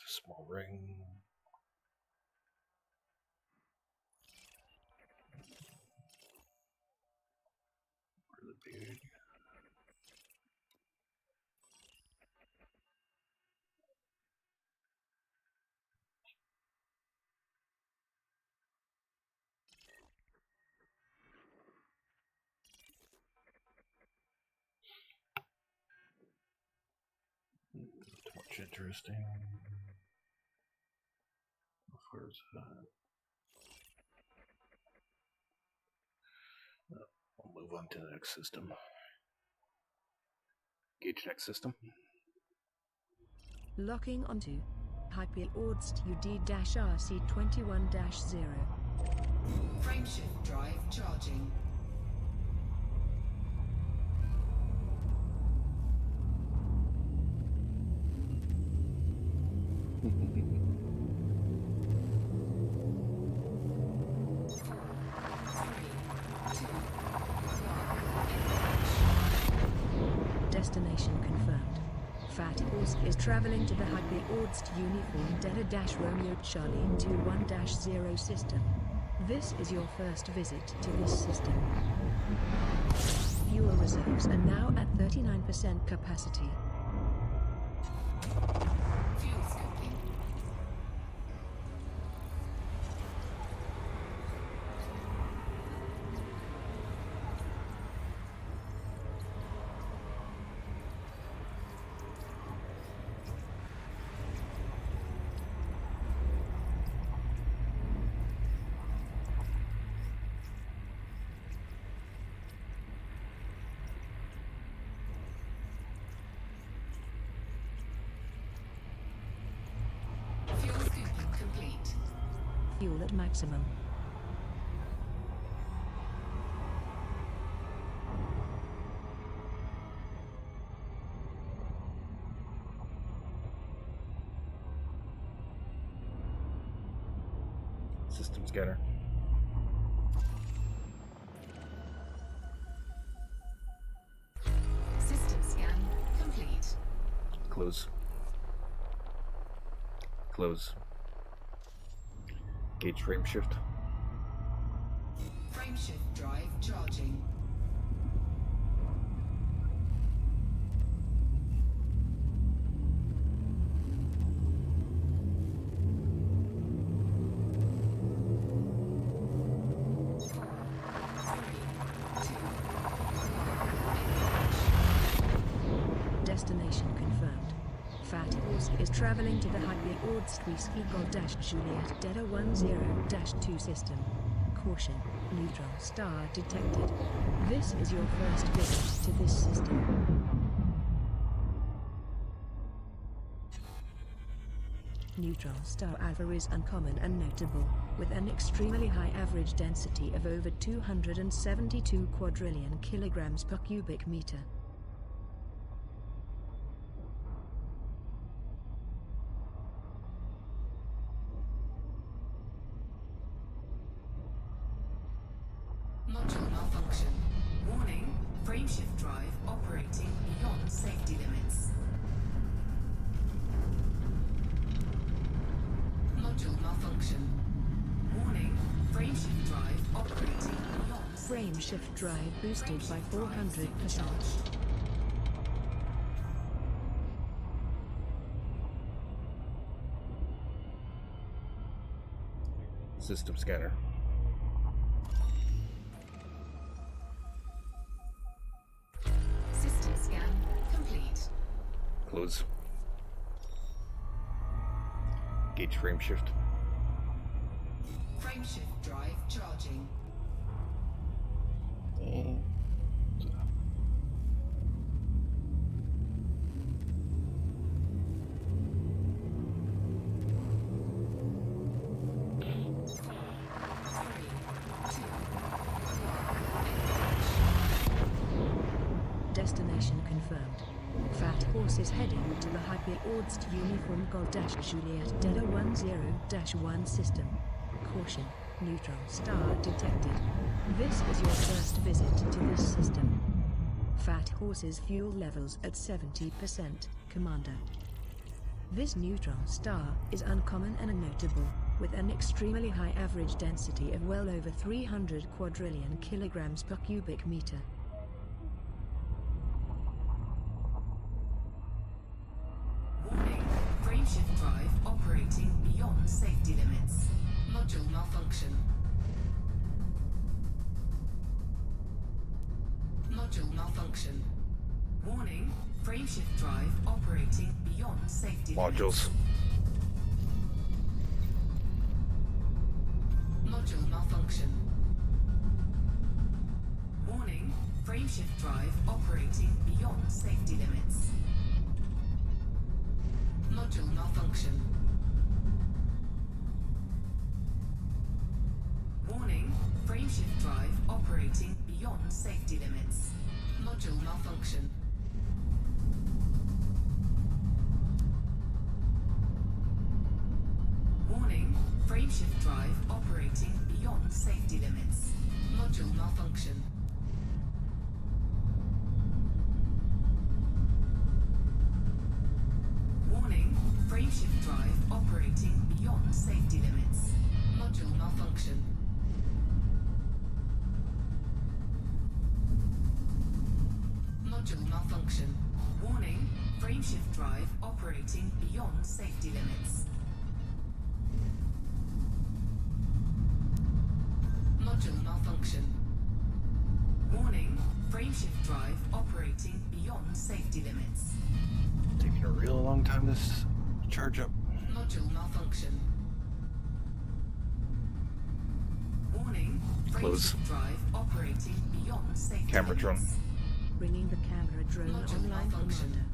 C: Small ring. Really big. Too much interesting. How far is that? I'll move on to the next system. Gauge next system.
B: Locking onto Hyperordst UD-RC21-0.
A: Frameshift drive charging.
B: Destination confirmed. Fat Horse is traveling to the Hyperordst Uniform Delta-Romeo Charlie 21-0 system. This is your first visit to this system. Fuel reserves are now at 39% capacity.
A: Fuel scoping. Fuel scooping complete.
B: Fuel at maximum.
C: System scanner.
A: System scan complete.
C: Close. Close. Gauge frame shift.
A: Frameshift drive charging.
B: Destination confirmed. Fat Horse is traveling to the Hyperordst Juliet Delta 10-2 system. Caution, neutron star detected. This is your first visit to this system. Neutron star alpha is uncommon and notable, with an extremely high average density of over 272 quadrillion kilograms per cubic meter.
A: Module malfunction. Warning, frameshift drive operating beyond safety limits. Module malfunction. Warning, frameshift drive operating beyond
B: Frame
A: safety
B: shift
A: limits.
B: drive boosted by
A: Frameshift drive
B: 400%.
A: supercharged.
C: System scanner.
A: System scan complete.
C: Close. Gauge frame shift.
A: Frameshift drive charging.
B: Horse is heading to the Hyper-Ordst Uniform Gold-Juliet Delta 10-1 system. Caution, neutron star detected. This is your first visit to this system. Fat Horse's fuel levels at 70%, Commander. This neutron star is uncommon and notable, with an extremely high average density of well over 300 quadrillion kilograms per cubic meter.
A: Warning, frameshift drive operating beyond safety limits. Module malfunction. Module malfunction. Warning, frameshift drive operating beyond safety
C: Modules.
A: limits. Module malfunction. Warning, frameshift drive operating beyond safety limits. Module malfunction. Warning, frameshift drive operating beyond safety limits. Module malfunction. Warning, frameshift drive operating beyond safety limits. Module malfunction. Warning, frameshift drive operating beyond safety limits. Module malfunction. Module malfunction. Warning, frameshift drive operating beyond safety limits. Module malfunction. Warning, frameshift drive operating beyond safety limits.
C: Taking a real long time to charge up.
A: Module malfunction. Warning,
C: Close.
A: frameshift drive operating beyond safety
C: Camera drone.
A: limits.
B: Bringing the camera drone
A: Module
B: online,
A: malfunction.
B: Commander.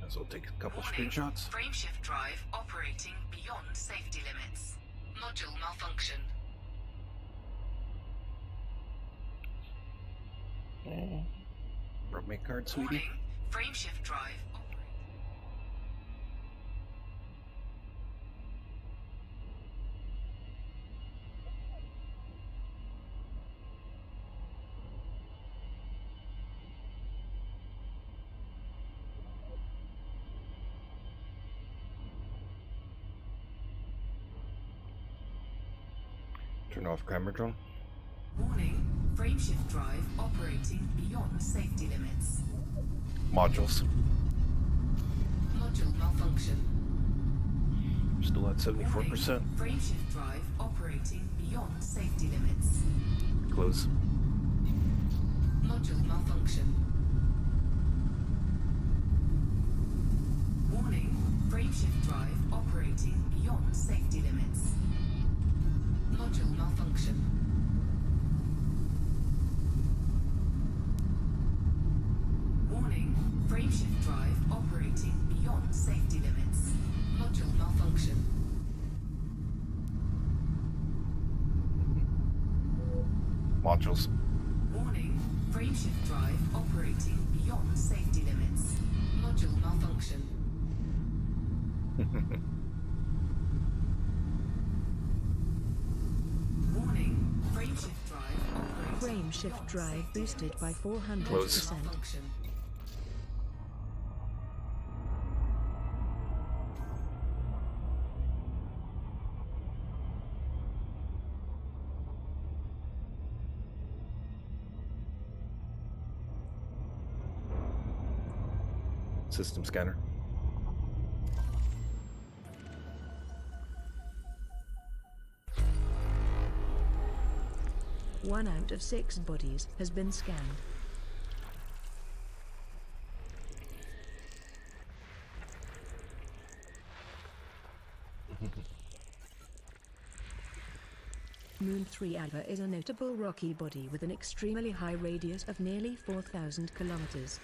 C: So we'll take a couple
A: Warning,
C: screenshots.
A: frameshift drive operating beyond safety limits. Module malfunction.
C: Brought my card, sweetie.
A: Warning, frameshift drive operating.
C: Turn off camera drone.
A: Warning, frameshift drive operating beyond safety limits.
C: Modules.
A: Module malfunction.
C: Still at 74%.
A: Warning, frameshift drive operating beyond safety limits.
C: Close.
A: Module malfunction. Warning, frameshift drive operating beyond safety limits. Module malfunction. Warning, frameshift drive operating beyond safety limits. Module malfunction.
C: Modules.
A: Warning, frameshift drive operating beyond safety limits. Module malfunction. Warning, frameshift drive operating
B: Frame shift
A: beyond
B: drive
A: safety
B: boosted
A: limits.
B: by 400%.
C: Close.
A: Malfunction.
C: System scanner.
B: One out of 6 bodies has been scanned. Moon 3 Alpha is a notable rocky body with an extremely high radius of nearly 4,000 kilometers.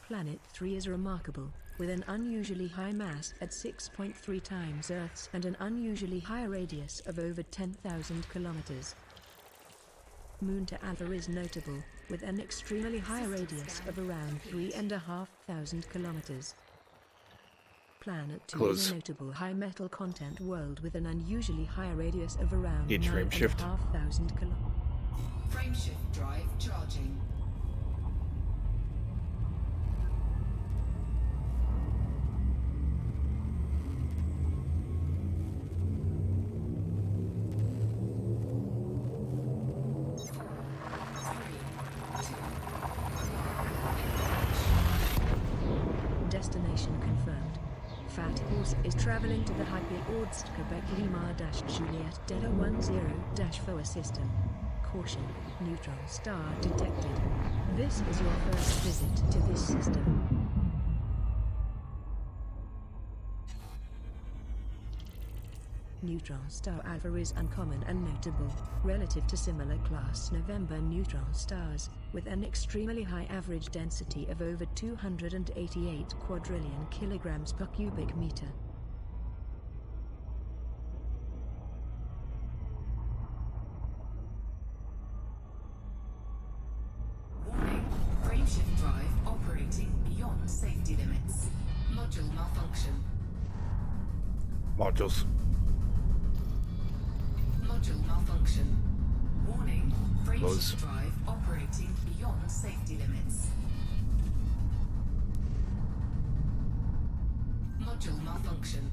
B: Planet 3 is remarkable, with an unusually high mass at 6.3 times Earth's and an unusually high radius of over 10,000 kilometers. Moon to Alpha is notable, with an extremely high radius of around 3,500 kilometers. Planet 2
C: Close.
B: is a notable high metal content world with an unusually high radius of around
C: Gauge frame shift.
B: 9,500 kilometers.
A: Frameshift drive charging.
B: Destination confirmed. Fat Horse is traveling to the Hyperordst Quebec Lima-Juliet Delta 10-4 system. Caution, neutron star detected. This is your first visit to this system. Neutron star alpha is uncommon and notable, relative to similar class November neutron stars, with an extremely high average density of over 288 quadrillion kilograms per cubic meter.
A: Warning, frameshift drive operating beyond safety limits. Module malfunction.
C: Modules.
A: Module malfunction. Warning,
C: Close.
A: frameshift drive operating beyond safety limits. Module malfunction.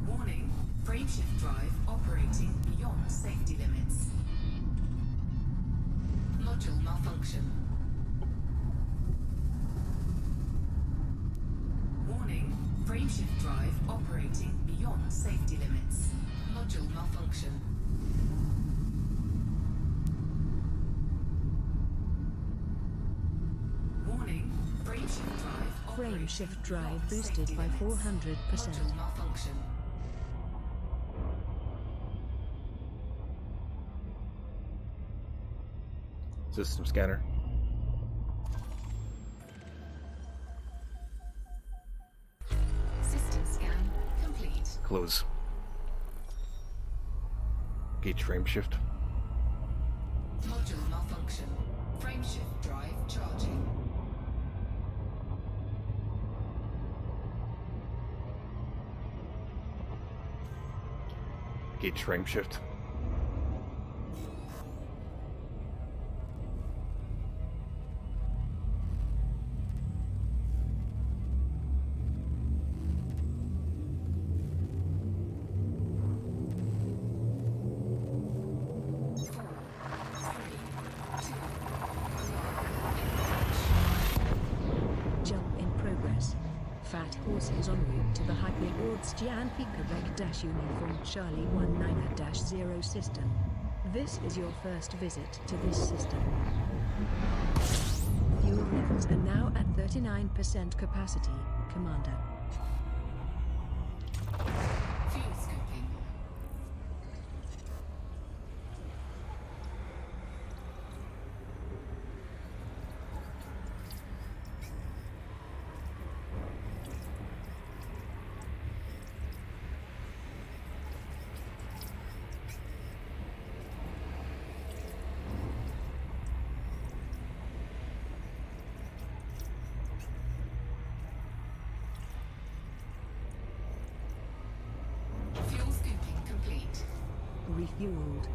A: Warning, frameshift drive operating beyond safety limits. Module malfunction. Warning, frameshift drive operating beyond safety limits. Module malfunction. Warning, frameshift drive operating
B: Frameshift drive
A: beyond
B: boosted
A: safety
B: by
A: limits.
B: 400%.
A: Module malfunction.
C: System scanner.
A: System scan complete.
C: Close. Gauge frame shift.
A: Module malfunction. Frameshift drive charging.
C: Gauge frame shift.
B: Jump in progress. Fat Horse is en route to the Hyperordst Quebec-Uniform Charlie 19-0 system. This is your first visit to this system. Fuel levels are now at 39% capacity, Commander.
A: Fuel scooping. Fuel scooping complete.
B: Refueled.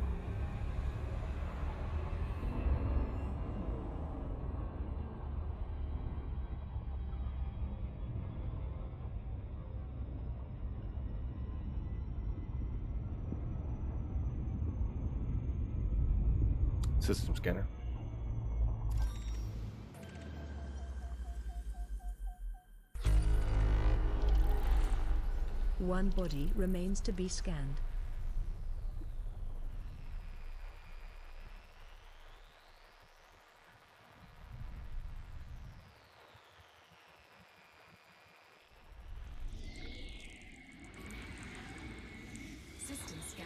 C: System scanner.
B: One body remains to be scanned.
A: System scan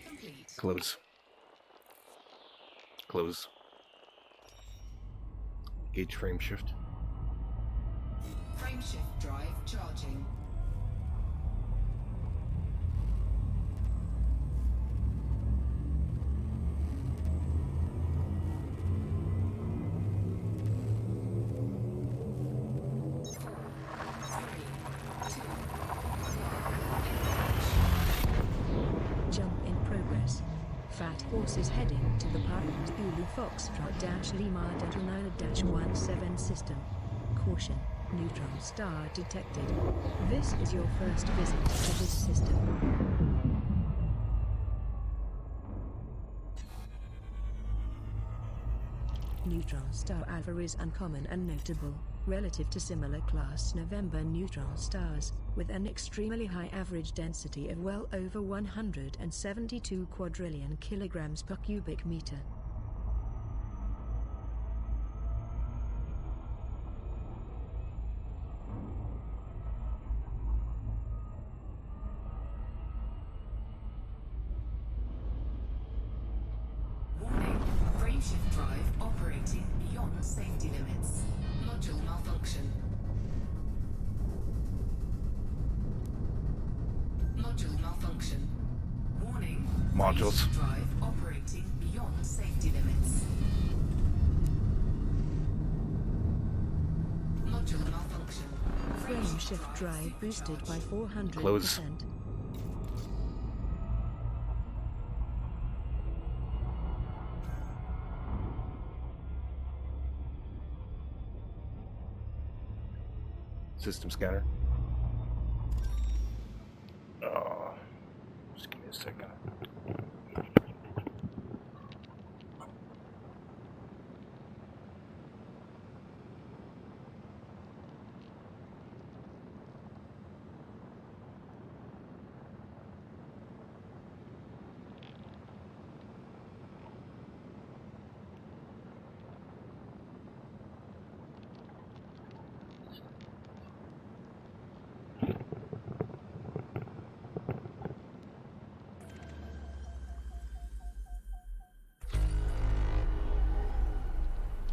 A: complete.
C: Close. Close. Gauge frame shift.
A: Frameshift drive charging.
B: Forces heading to the Parent Zulu Foxtrot-Lima Delta 9-17 system. Caution, neutron star detected. This is your first visit to this system. Neutron star Alpha is uncommon and notable, relative to similar class November neutron stars, with an extremely high average density of well over 172 quadrillion kilograms per cubic meter.
A: Warning, frameshift drive operating beyond safety limits. Module malfunction. Module malfunction. Warning,
C: Modules.
A: frameshift drive operating beyond safety limits. Module malfunction.
B: Frame shift drive boosted by 400%.
C: Close. System scanner. Oh, just give me a second.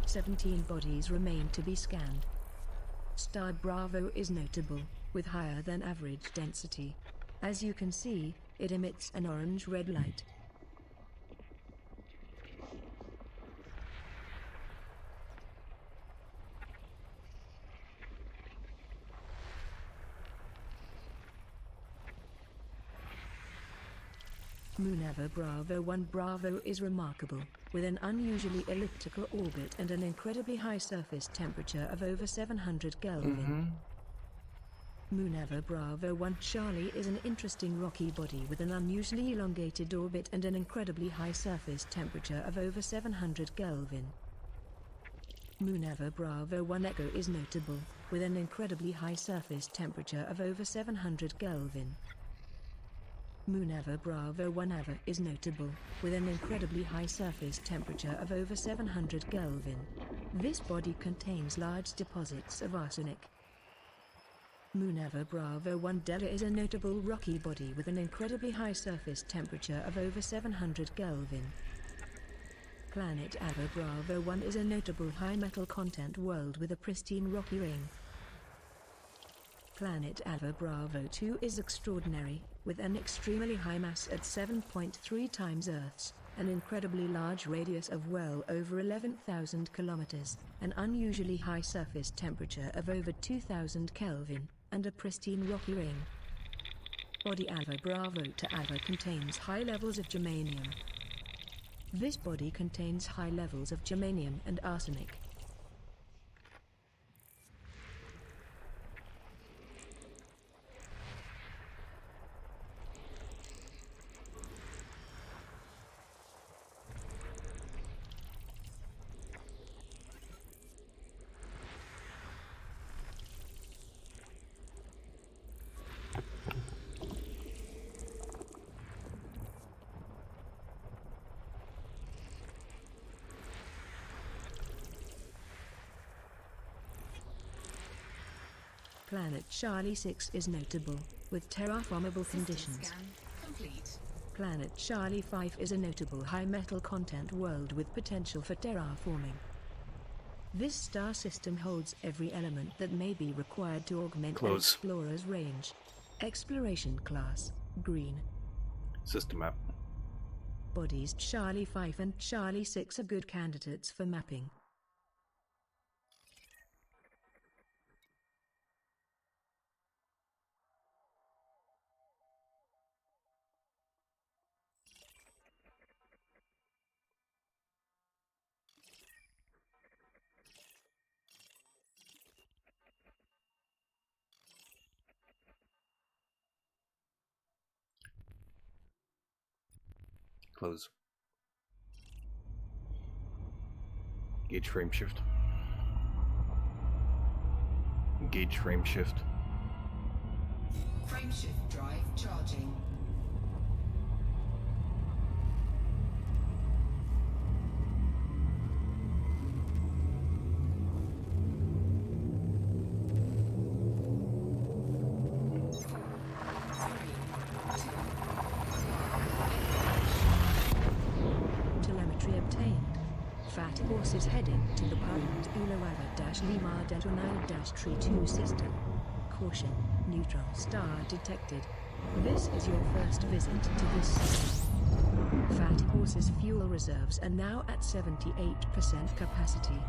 B: "17 bodies remain to be scanned. Star Bravo is notable, with higher than average density. As you can see, it emits an orange-red light. Moonava Bravo 1 Bravo is remarkable, with an unusually elliptical orbit and an incredibly high surface temperature of over 700 Kelvin. Moonava Bravo 1 Charlie is an interesting rocky body with an unusually elongated orbit and an incredibly high surface temperature of over 700 Kelvin. Moonava Bravo 1 Echo is notable, with an incredibly high surface temperature of over 700 Kelvin. Moonava Bravo 1 Ava is notable, with an incredibly high surface temperature of over 700 Kelvin. This body contains large deposits of arsenic. Moonava Bravo 1 Della is a notable rocky body with an incredibly high surface temperature of over 700 Kelvin. Planet Ava Bravo 1 is a notable high metal content world with a pristine rocky ring. Planet Ava Bravo 2 is extraordinary, with an extremely high mass at 7.3 times Earth's, an incredibly large radius of well over 11,000 kilometers, an unusually high surface temperature of over 2,000 Kelvin, and a pristine rocky ring. Body Ava Bravo to Ava contains high levels of germanium. This body contains high levels of germanium and arsenic. Planet Charlie 6 is notable, with terraformable conditions.
A: Scan complete.
B: Planet Charlie 5 is a notable high metal content world with potential for terraforming. This star system holds every element that may be required to augment an explorer's range. Exploration class, green.
C: System map.
B: Bodies Charlie 5 and Charlie 6 are good candidates for mapping.
C: Close. Engage frame shift. Engage frame shift.
A: Frameshift drive charging.
B: Telemetry obtained. Fat Horse is heading to the Parliament Ulawawa-Lima Delta 9-Tree 2 system. Caution, neutron star detected. This is your first visit to this system. Fat Horse's fuel reserves are now at 78% capacity.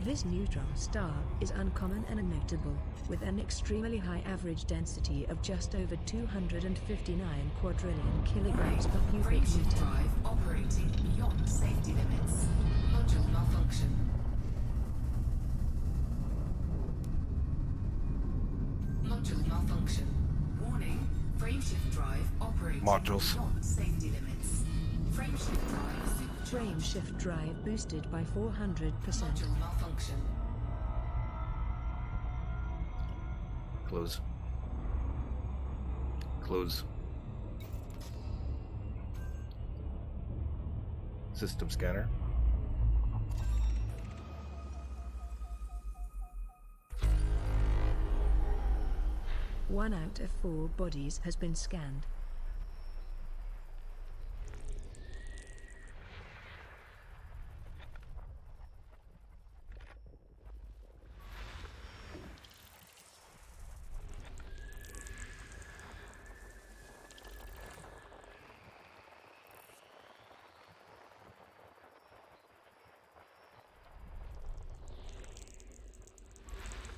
B: This neutron star is uncommon and notable, with an extremely high average density of just over 259 quadrillion kilograms per cubic
A: Frameshift
B: meter.
A: drive operating beyond safety limits. Module malfunction. Module malfunction. Warning. Frameshift drive operating
C: Modules.
A: beyond safety limits. Frameshift drive supercharged.
B: Frame shift drive boosted by 400%.
A: Module malfunction.
C: Close. Close. System scanner.
B: One out of 4 bodies has been scanned.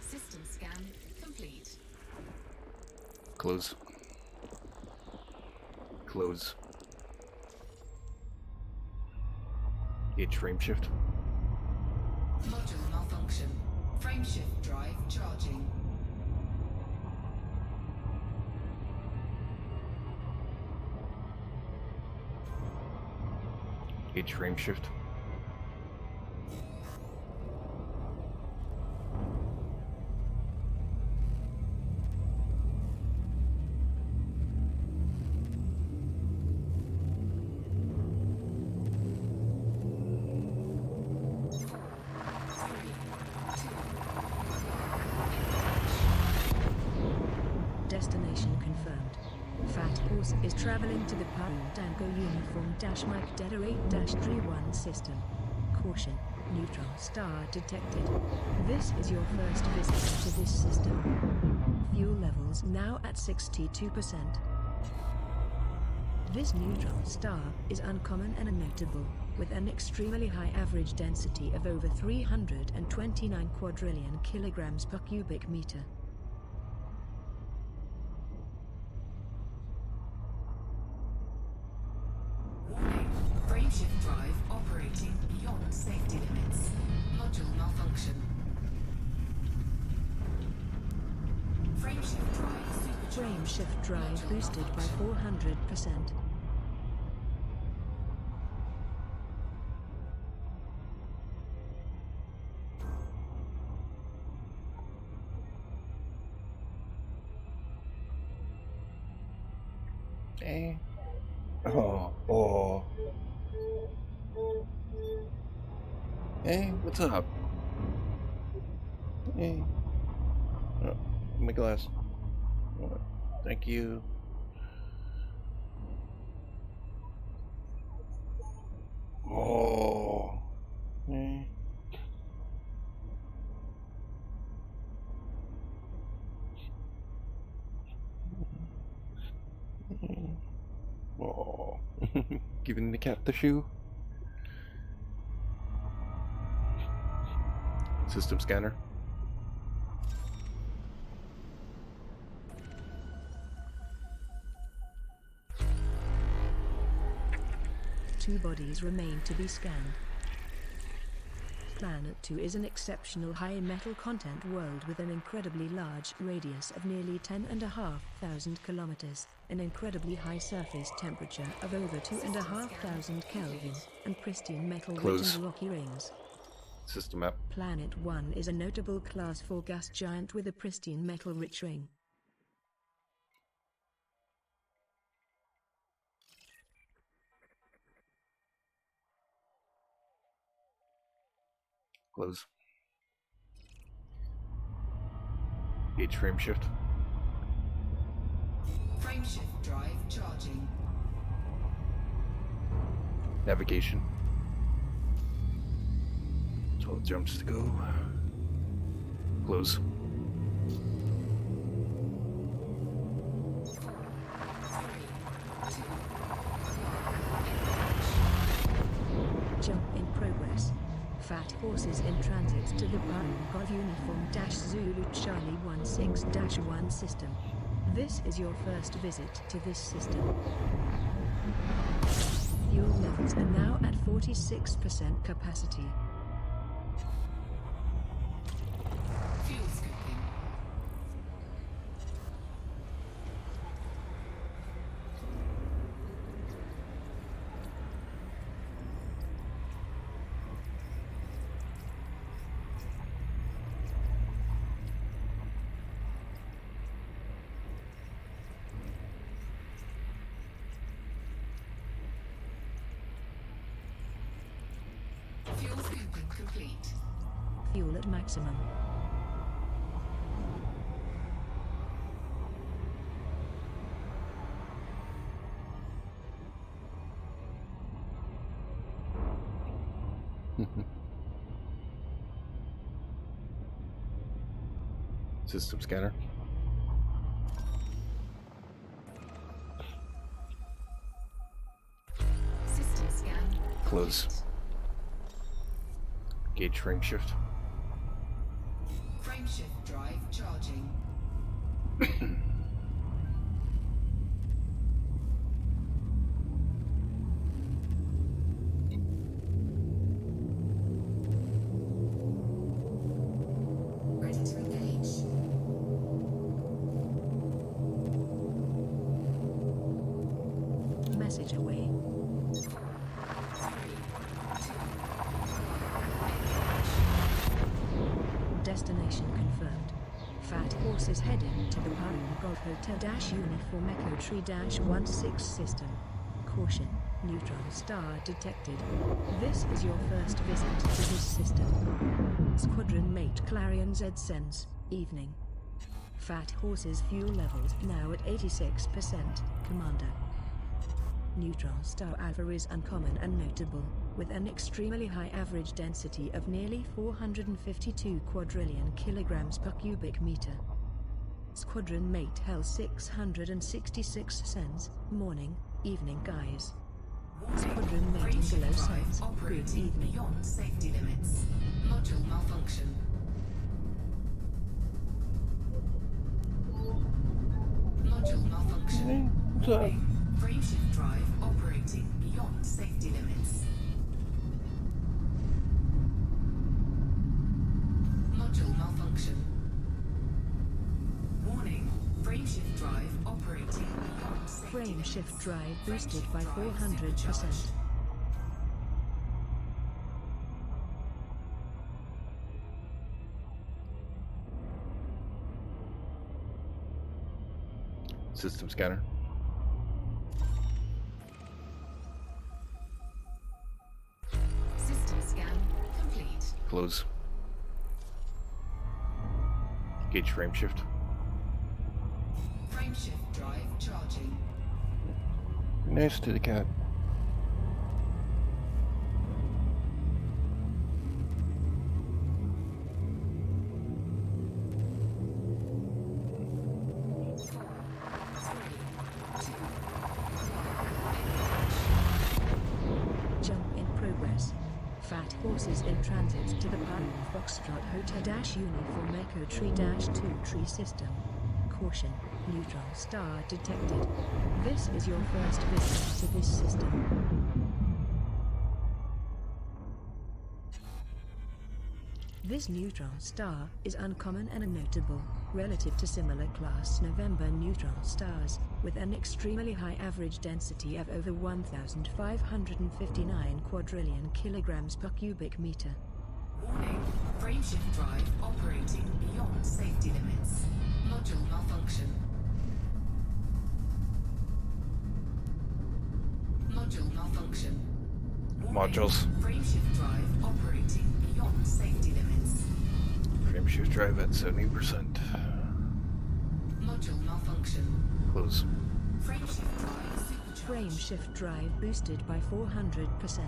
A: System scan complete.
C: Close. Close. Engage frame shift.
A: Module malfunction. Frameshift drive charging.
C: Engage frame shift.
B: Destination confirmed. Fat Horse is traveling to the Paru Tango Uniform Mike Delta 8-31 system. Caution, neutron star detected. This is your first visit to this system. Fuel levels now at 62%. This neutron star is uncommon and notable, with an extremely high average density of over 329 quadrillion kilograms per cubic meter.
A: Warning. Frameshift drive operating beyond safety limits. Module malfunction. Frameshift drive supercharged.
B: Frame shift drive
A: Module
B: boosted by
A: malfunction.
B: 400%.
C: Eh. Oh. Hey, what's up? Hey. Oh, my glass. Oh, thank you. Oh. Eh. Oh. Giving the cat the shoe. System scanner.
B: Two bodies remain to be scanned. Planet 2 is an exceptional high metal content world with an incredibly large radius of nearly 10,500 kilometers, an incredibly high surface temperature of over 2,500 Kelvin, and pristine metal-rich and rocky rings.
C: System map.
B: Planet 1 is a notable Class 4 gas giant with a pristine metal-rich ring.
C: Close. Gauge frame shift.
A: Frameshift drive charging.
C: Navigation. 12 jumps to go. Close.
B: Jump in progress. Fat horses in transit to the Golf Uniform Zulu Charlie 16-1 system. This is your first visit to this system. Fuel levels are now at 46% capacity.
A: Fuel scooping. Fuel scooping complete.
B: Fuel at maximum.
C: System scanner.
A: System scan.
C: Close. Gauge frame shift.
A: Frameshift drive charging. Ready to engage.
B: Message away. Destination confirmed. Fat horses heading to the Parum Golf Hotel Uniform Echo Tree 16 system. Caution, neutron star detected. This is your first visit to this system. Squadron mate Clarion Z Sense, evening. Fat horses fuel levels now at 86%, Commander. Neutron star alpha is uncommon and notable, with an extremely high average density of nearly 452 quadrillion kilograms per cubic meter. Squadron mate Hell 666 Sense, morning, evening guys. Squadron mate Ingolo Sense, good
A: Operating
B: evening.
A: beyond safety limits. Module malfunction. Module malfunction.
C: What's up?
A: Warning. Frameshift drive operating beyond safety limits. Module malfunction. Warning. Frameshift drive operating beyond safety
B: Frame
A: limits.
B: shift drive boosted by
A: Frameshift drive
B: 400%.
A: supercharged.
C: System scanner.
A: System scan complete.
C: Close. Gauge frame shift.
A: Frameshift drive charging.
C: Nice to the cat.
B: Jump in progress. Fat horses in transit to the Parum Foxtrot Hotel Uniform Echo Tree 2 tree system. Caution, neutron star detected. This is your first visit to this system. This neutron star is uncommon and notable, relative to similar class November neutron stars, with an extremely high average density of over 1,559 quadrillion kilograms per cubic meter.
A: Warning, frameshift drive operating beyond safety limits. Module malfunction. Module malfunction. Warning,
C: Modules.
A: frameshift drive operating beyond safety limits.
C: Frameshift drive at 70%.
A: Module malfunction.
C: Close.
A: Frameshift drive supercharged.
B: Frame shift drive boosted by 400%.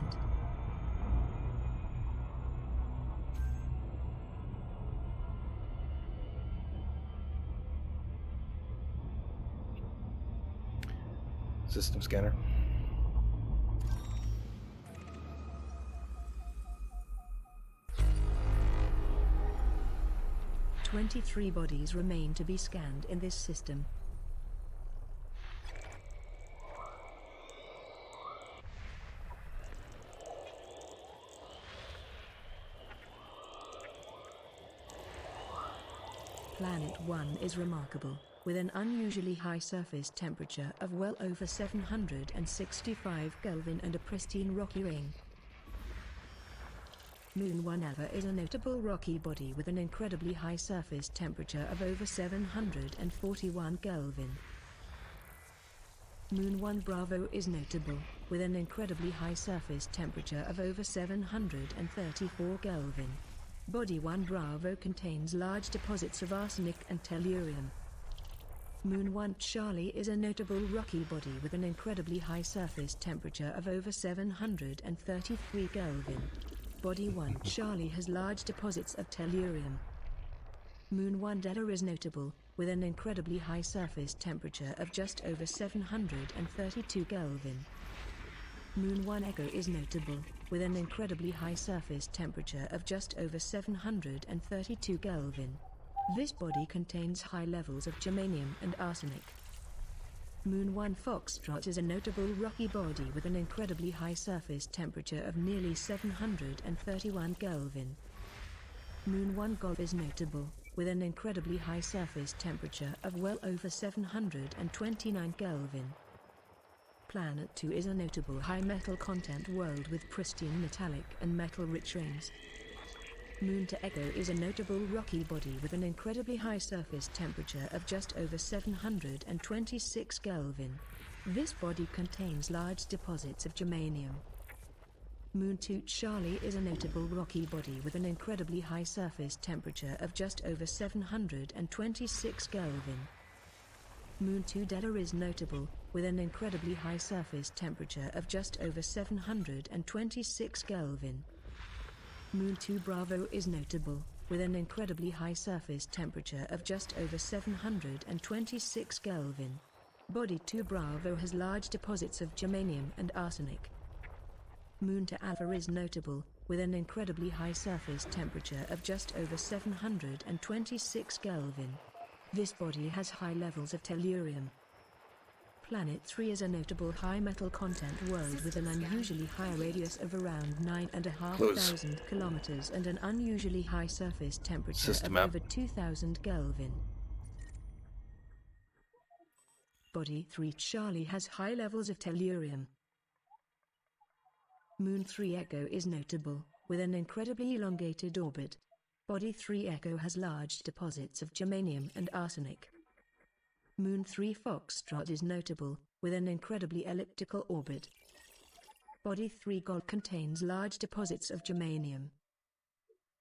C: System scanner.
B: "23 bodies remain to be scanned in this system. Planet 1 is remarkable, with an unusually high surface temperature of well over 765 Kelvin and a pristine rocky ring. Moon 1 Alpha is a notable rocky body with an incredibly high surface temperature of over 741 Kelvin. Moon 1 Bravo is notable, with an incredibly high surface temperature of over 734 Kelvin. Body 1 Bravo contains large deposits of arsenic and tellurium. Moon 1 Charlie is a notable rocky body with an incredibly high surface temperature of over 733 Kelvin. Body 1 Charlie has large deposits of tellurium. Moon 1 Delta is notable, with an incredibly high surface temperature of just over 732 Kelvin. Moon 1 Echo is notable, with an incredibly high surface temperature of just over 732 Kelvin. This body contains high levels of germanium and arsenic. Moon 1 Foxtrot is a notable rocky body with an incredibly high surface temperature of nearly 731 Kelvin. Moon 1 Golf is notable, with an incredibly high surface temperature of well over 729 Kelvin. Planet 2 is a notable high metal content world with pristine metallic and metal-rich rings. Moon 2 Echo is a notable rocky body with an incredibly high surface temperature of just over 726 Kelvin. This body contains large deposits of germanium. Moon 2 Charlie is a notable rocky body with an incredibly high surface temperature of just over 726 Kelvin. Moon 2 Delta is notable, with an incredibly high surface temperature of just over 726 Kelvin. Moon 2 Bravo is notable, with an incredibly high surface temperature of just over 726 Kelvin. Body 2 Bravo has large deposits of germanium and arsenic. Moon 2 Alpha is notable, with an incredibly high surface temperature of just over 726 Kelvin. This body has high levels of tellurium. Planet 3 is a notable high metal content world with an unusually high radius of around 9,500 kilometers and an unusually high surface temperature
C: System
B: of
C: app.
B: over 2,000 Kelvin. Body 3 Charlie has high levels of tellurium. Moon 3 Echo is notable, with an incredibly elongated orbit. Body 3 Echo has large deposits of germanium and arsenic. Moon 3 Foxtrot is notable, with an incredibly elliptical orbit. Body 3 Golf contains large deposits of germanium.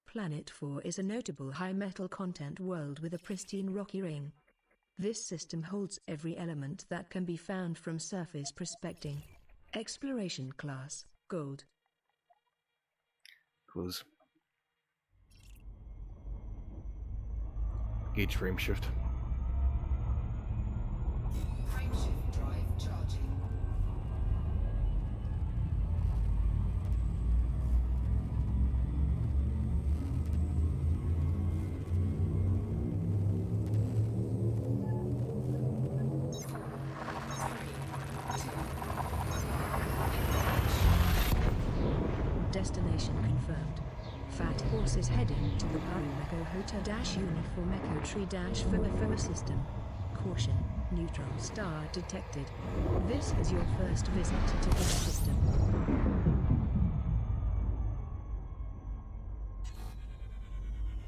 B: Planet 4 is a notable high metal content world with a pristine rocky ring. This system holds every element that can be found from surface prospecting. Exploration class, Gold.
C: Close. Gauge frame shift.
A: Frameshift drive charging.
B: Destination confirmed. Fat Horse is heading to the Parumeco Hotel-Uniform Echo Tree-4 system. Caution, neutron star detected. This is your first visit to this system.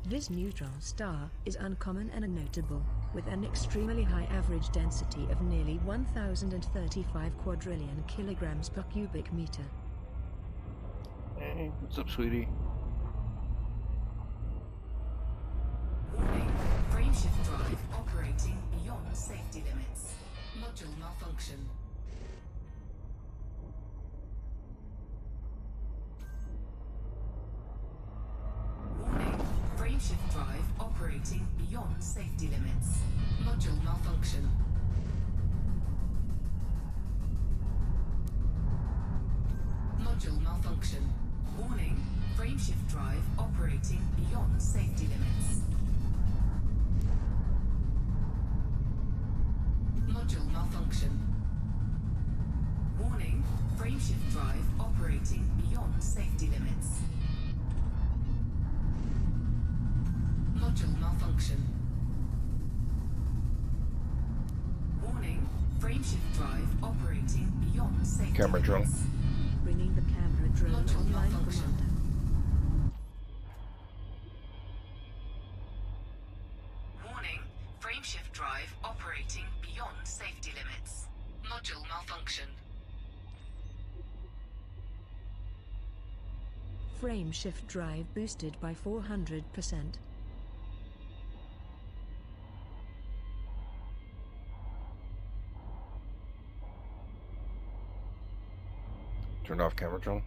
B: This neutron star is uncommon and notable, with an extremely high average density of nearly 1035 quadrillion kilograms per cubic meter.
C: Hey, what's up, sweetie?
A: Warning, frameshift drive operating beyond safety limits. Module malfunction. Warning, frameshift drive operating beyond safety limits. Module malfunction. Module malfunction. Warning, frameshift drive operating beyond safety limits. Module malfunction. Warning, frameshift drive operating beyond safety limits. Module malfunction. Warning, frameshift drive operating beyond safety
C: Camera drone.
A: limits.
B: Bringing the camera drone
A: Module
B: online,
A: malfunction.
B: Commander.
A: Warning, frameshift drive operating beyond safety limits. Module malfunction.
B: Frame shift drive boosted by 400%.
C: Turn off camera drone.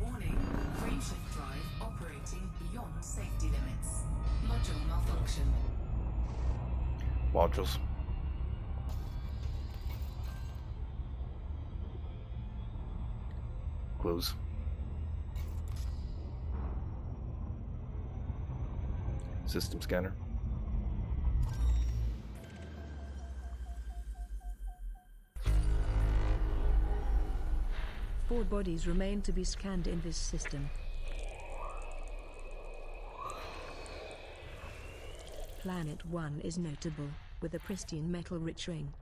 A: Warning, frameshift drive operating beyond safety limits. Module malfunction.
C: Modules. Close. System scanner.
B: Four bodies remain to be scanned in this system. Planet 1 is notable, with a pristine metal-rich ring.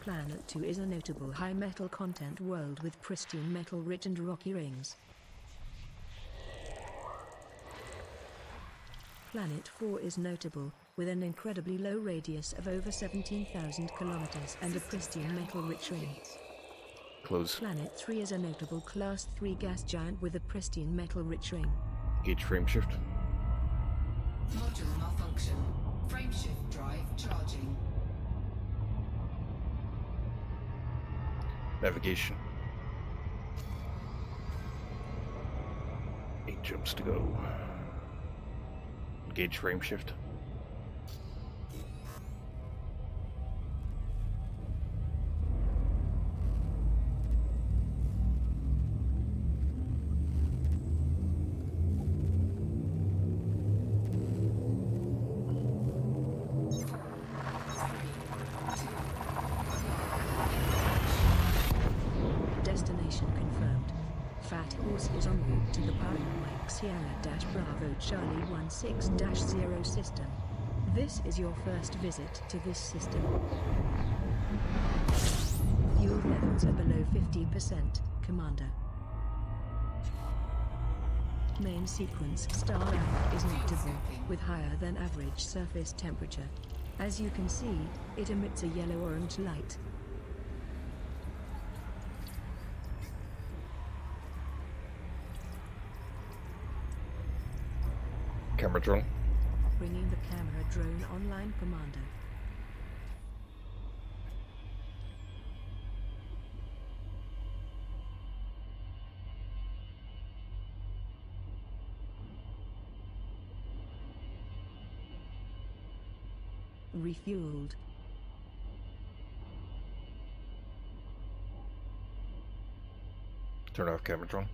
B: Planet 2 is a notable high metal content world with pristine metal-rich and rocky rings. Planet 4 is notable, with an incredibly low radius of over 17,000 kilometers and a pristine metal-rich ring.
C: Close.
B: Planet 3 is a notable Class 3 gas giant with a pristine metal-rich ring.
C: Gauge frame shift.
A: Module malfunction. Frameshift drive charging.
C: Navigation. 8 jumps to go. Engage frame shift.
B: Destination confirmed. Fat Horse is en route to the Parumeco Sierra-Bravo Charlie 16-0 system. This is your first visit to this system. Fuel levels are below 50%, Commander. Main sequence star rank is notable, with higher than average surface temperature. As you can see, it emits a yellow-orange light.
C: Camera drone.
B: Bringing the camera drone online, Commander. Refueled.
C: Turn off camera drone.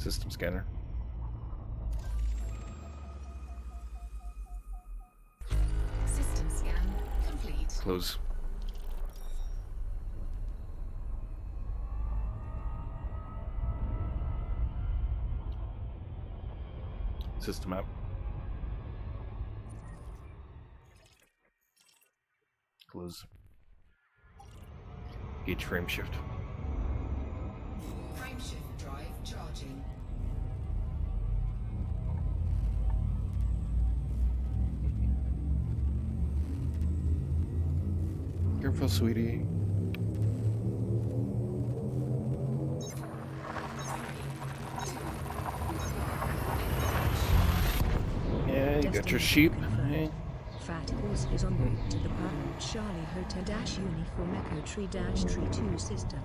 C: System scanner.
A: System scan complete.
C: Close. System map. Close. Gauge frame shift.
A: Frame shift drive charging.
C: Careful, sweetie. Yeah, you got your sheep. Hey.
B: Fat Horse is en route to the Papa Charlie Hotel Uniform Echo Tree 2 system.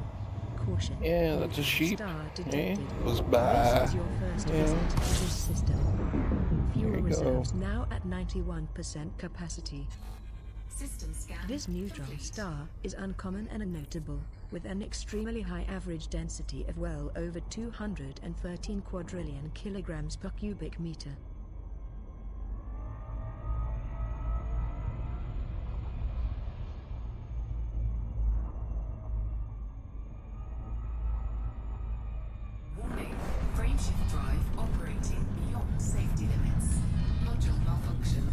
B: Caution.
C: Yeah, that's a
B: Neutron
C: sheep.
B: Star
C: Hey,
B: detected.
C: goes
B: This
C: by.
B: is your first
C: Yeah.
B: visit to this system. Fuel
C: There you go.
B: reserves now at 91% capacity.
A: System scan
B: This neutron
A: complete.
B: star is uncommon and notable, with an extremely high average density of well over 213 quadrillion kilograms per cubic meter.
A: Warning, frame shift drive operating beyond safety limits. Module malfunction.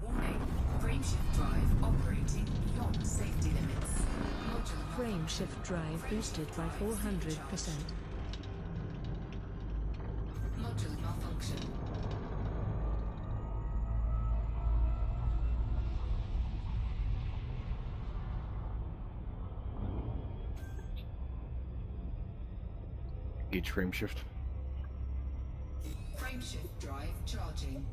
A: Warning, frame shift drive operating beyond safety limits. Module
B: Frame
A: malfunction.
B: shift drive boosted by 400%.
A: Module malfunction.
C: Gauge frame shift.
A: Frame shift drive charging.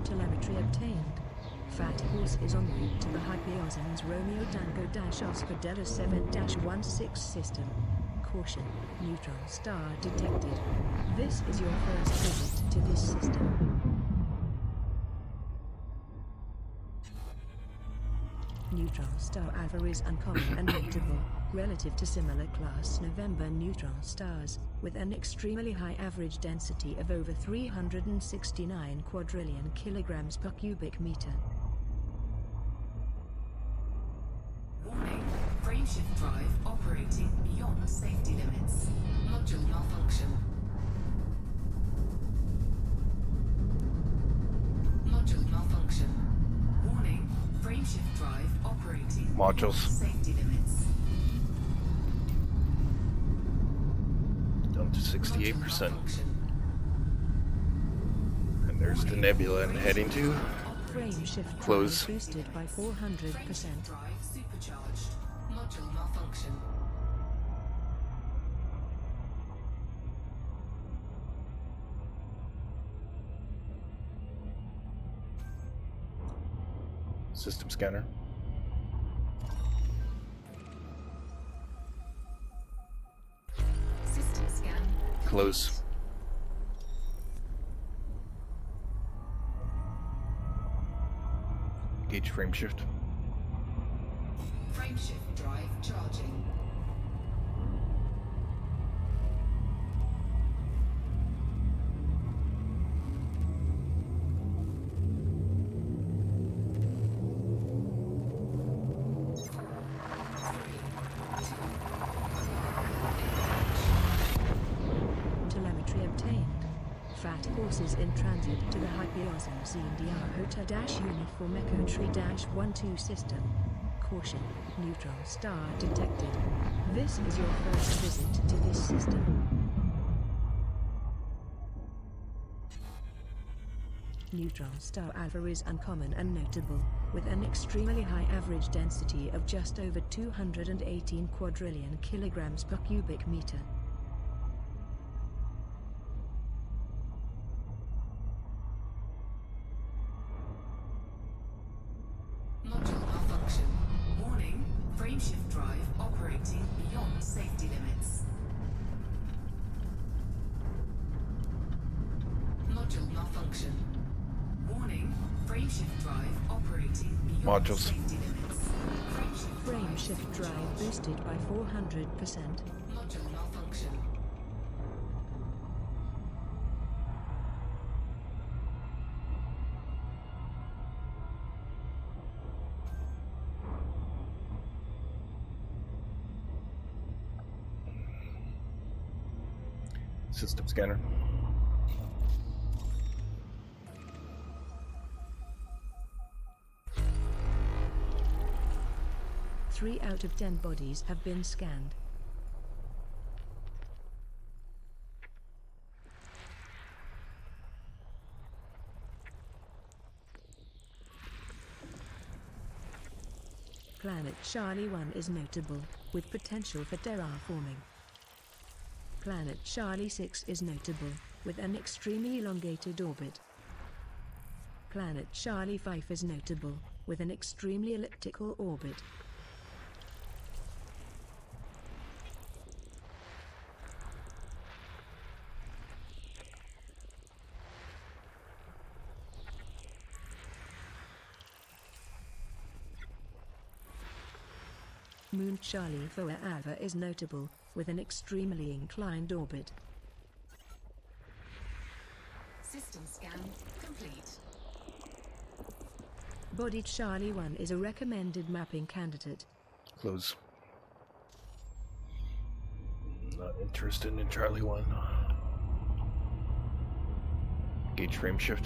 B: Telemetry obtained. Fat Horse is en route to the Hypeosm's Romeo Tango Oscar Delta 7-16 system. Caution, neutron star detected. This is your first visit to this system. Neutron star alpha is uncommon and notable, relative to similar class November neutron stars, with an extremely high average density of over 369 quadrillion kilograms per cubic meter.
A: Warning, frame shift drive operating beyond safety limits. Module malfunction. Module malfunction. Warning, frame shift drive operating
C: Modules.
A: beyond safety limits.
C: Down to
A: Module
C: 68%.
A: malfunction.
C: And there's the nebula I'm heading to.
B: Frame shift
C: Close.
B: drive boosted by 400%.
A: Frame shift drive supercharged. Module malfunction.
C: System scanner.
A: System scan.
C: Close. Gauge frame shift.
A: Frame shift drive charging.
B: Telemetry obtained. Fat Horses in transit to the Hypeosm CNDR Hotel Uniform Echo Tree 12 system. Caution, neutron star detected. This is your first visit to this system. Neutron star alpha is uncommon and notable, with an extremely high average density of just over 218 quadrillion kilograms per cubic meter.
A: operating beyond safety limits. Module malfunction. Warning, frameshift drive operating beyond
C: Modules.
A: safety limits.
B: Frame shift drive boosted by 400%.
A: Module malfunction.
C: System scanner.
B: Three out of 10 bodies have been scanned. Planet Charlie 1 is notable, with potential for terraforming. Planet Charlie 6 is notable, with an extremely elongated orbit. Planet Charlie 5 is notable, with an extremely elliptical orbit. Moon Charlie 4 Alpha is notable, with an extremely inclined orbit.
A: System scan complete.
B: Body Charlie 1 is a recommended mapping candidate.
C: Close. Not interested in Charlie 1. Gauge frame shift.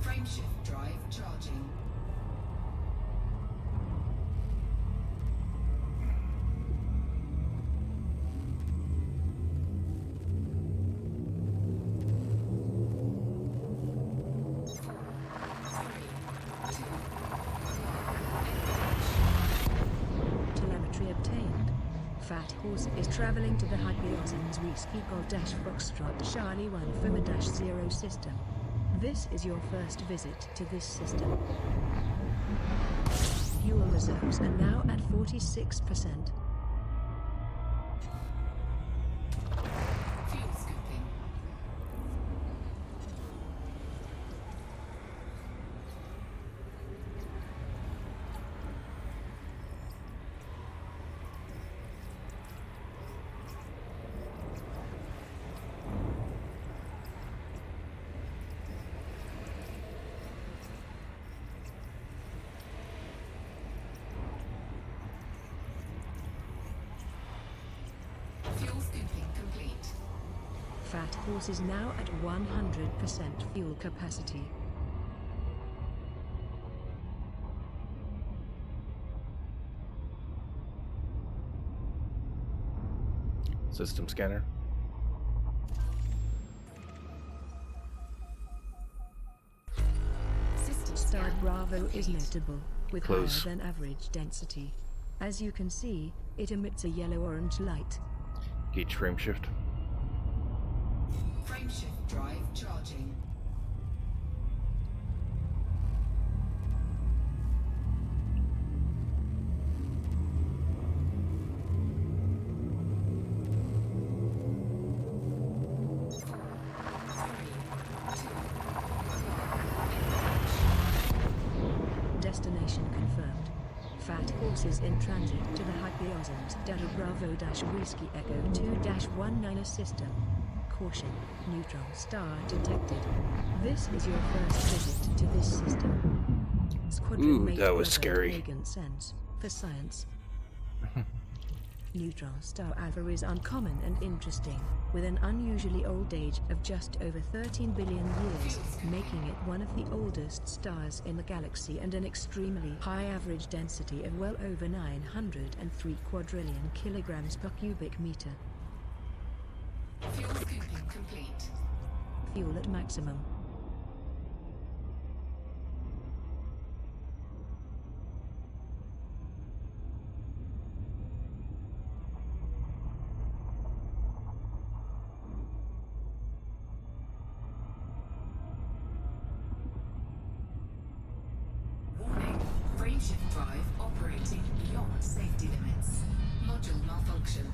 A: Frameshift drive charging.
B: Telemetry obtained. Fat Horse is traveling to the Hypeosm's Whiskey Golf Foxtrot Charlie 1 Fuma-0 system. This is your first visit to this system. Fuel reserves are now at 46%.
A: Fuel scooping. Fuel scooping complete.
B: Fat Horse is now at 100% fuel capacity.
C: System scanner.
A: System
B: Star
A: scan
B: Bravo is
A: complete.
B: notable, with
C: Close.
B: higher than average density. As you can see, it emits a yellow-orange light.
C: Gauge frame shift.
A: Frameshift drive charging.
B: Destination confirmed. Fat Horse is in transit to the Hypeosm's Delta Bravo-Whiskey Echo 2-19 system. Caution, neutron star detected. This is your first visit to this system. Squadron
C: Ooh,
B: mate
C: that was
B: Bravo
C: scary.
B: Pagan Sense, for science. Neutron star Alpha is uncommon and interesting, with an unusually old age of just over 13 billion years, making it one of the oldest stars in the galaxy and an extremely high average density of well over 903 quadrillion kilograms per cubic meter.
A: Fuel scooping complete.
B: Fuel at maximum.
A: Warning, frameshift drive operating beyond safety limits. Module malfunction.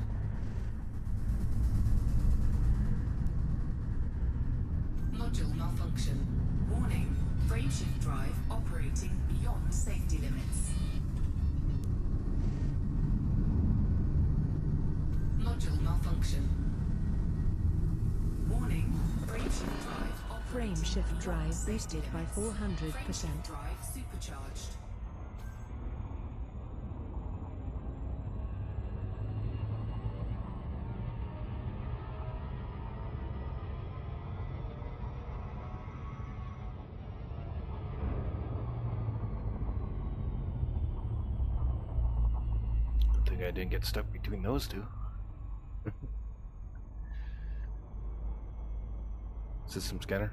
A: Module malfunction. Warning, frameshift drive operating beyond safety limits. Module malfunction. Warning, frameshift drive operating
B: Frameshift drive
A: beyond safety
B: boosted by
A: limits.
B: 400%.
A: Frameshift drive supercharged.
C: Good thing I didn't get stuck between those two. System scanner.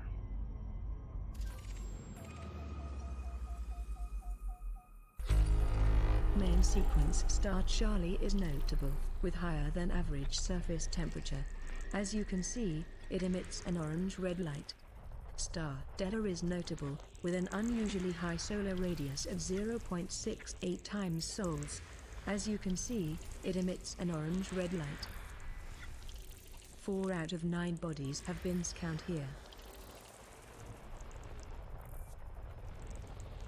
B: Main sequence Star Charlie is notable, with higher than average surface temperature. As you can see, it emits an orange-red light. Star Delta is notable, with an unusually high solar radius of 0.68 times sols. As you can see, it emits an orange-red light. 4 out of 9 bodies have been scanned here.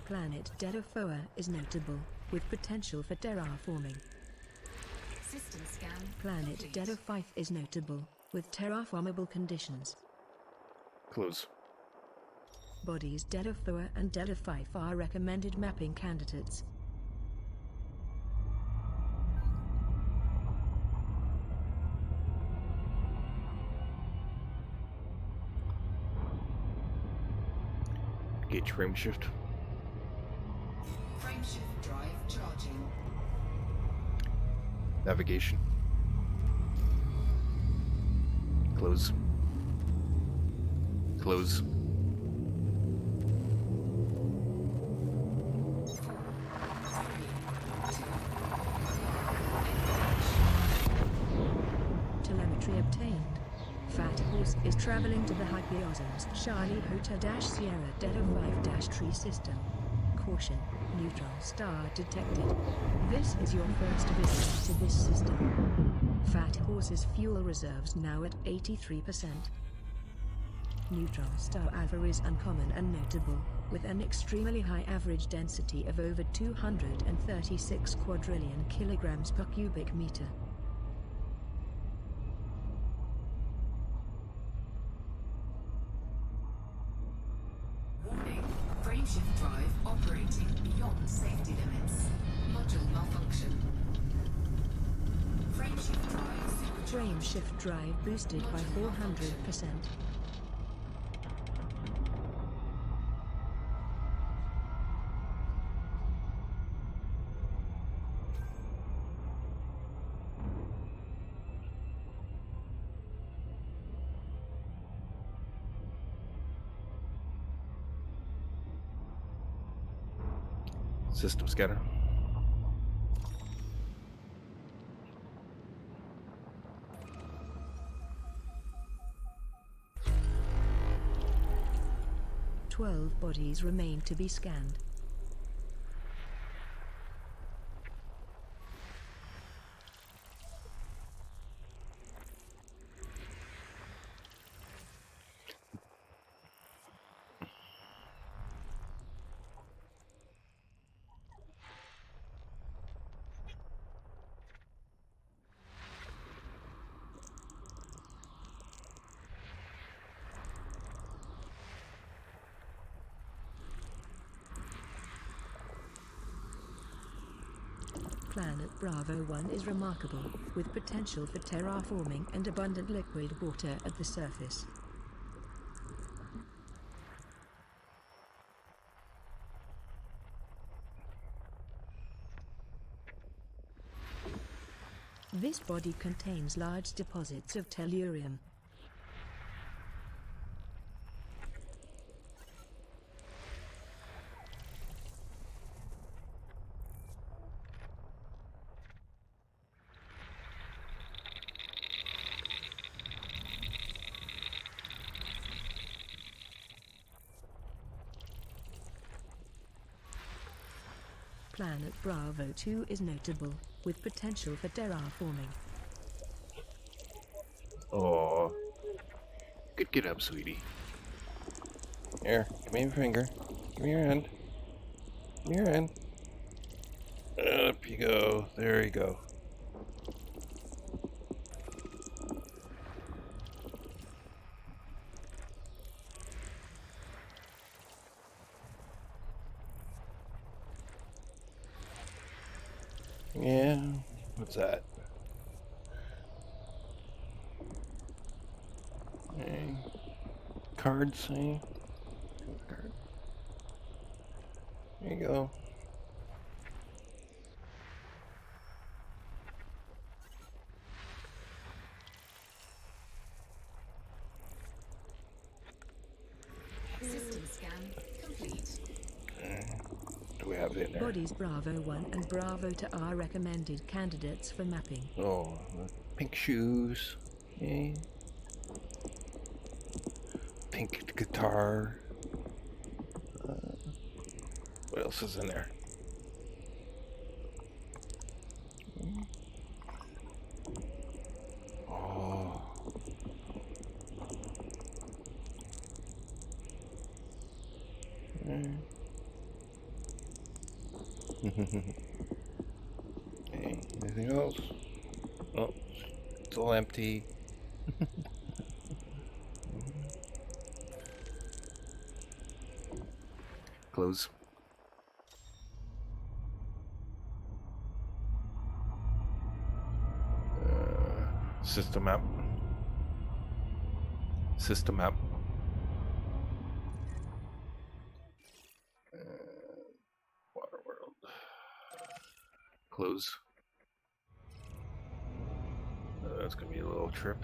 B: Planet Delta Foa is notable, with potential for terraforming.
A: System scan.
B: Planet
A: complete.
B: Delta 5 is notable, with terraformable conditions.
C: Close.
B: Bodies Delta Foa and Delta 5 are recommended mapping candidates.
C: Gauge frame shift.
A: Frameshift drive charging.
C: Navigation. Close. Close.
B: Telemetry obtained. Fat Horse is traveling to the Hypeosms Charlie Hotel-Sierra Delta 5-Tree system. Caution, neutron star detected. This is your first visit to this system. Fat Horse's fuel reserves now at 83%. Neutron star alpha is uncommon and notable, with an extremely high average density of over 236 quadrillion kilograms per cubic meter.
A: Warning, frameshift drive operating beyond safety limits. Module malfunction. Frameshift drive supercharged.
B: Frame shift drive boosted by 400%.
C: System scanner.
B: Twelve bodies remain to be scanned. Planet Bravo 1 is remarkable, with potential for terraforming and abundant liquid water at the surface. This body contains large deposits of tellurium. Planet Bravo 2 is notable, with potential for terraforming.
C: Oh. Good get up, sweetie. Here, give me your finger. Give me your hand. Give me your hand. Up you go. There you go. Yeah, what's that? Okay. Cards, see? Card. There you go.
A: System scan complete.
C: Do we have it in there?
B: Bodies Bravo 1 and Bravo 2 are recommended candidates for mapping.
C: Oh, pink shoes. Okay. Pink guitar. What else is in there? Oh. Okay, anything else? Oh, it's all empty. Close. System map. System map. Water world. Close. That's gonna be a little trip.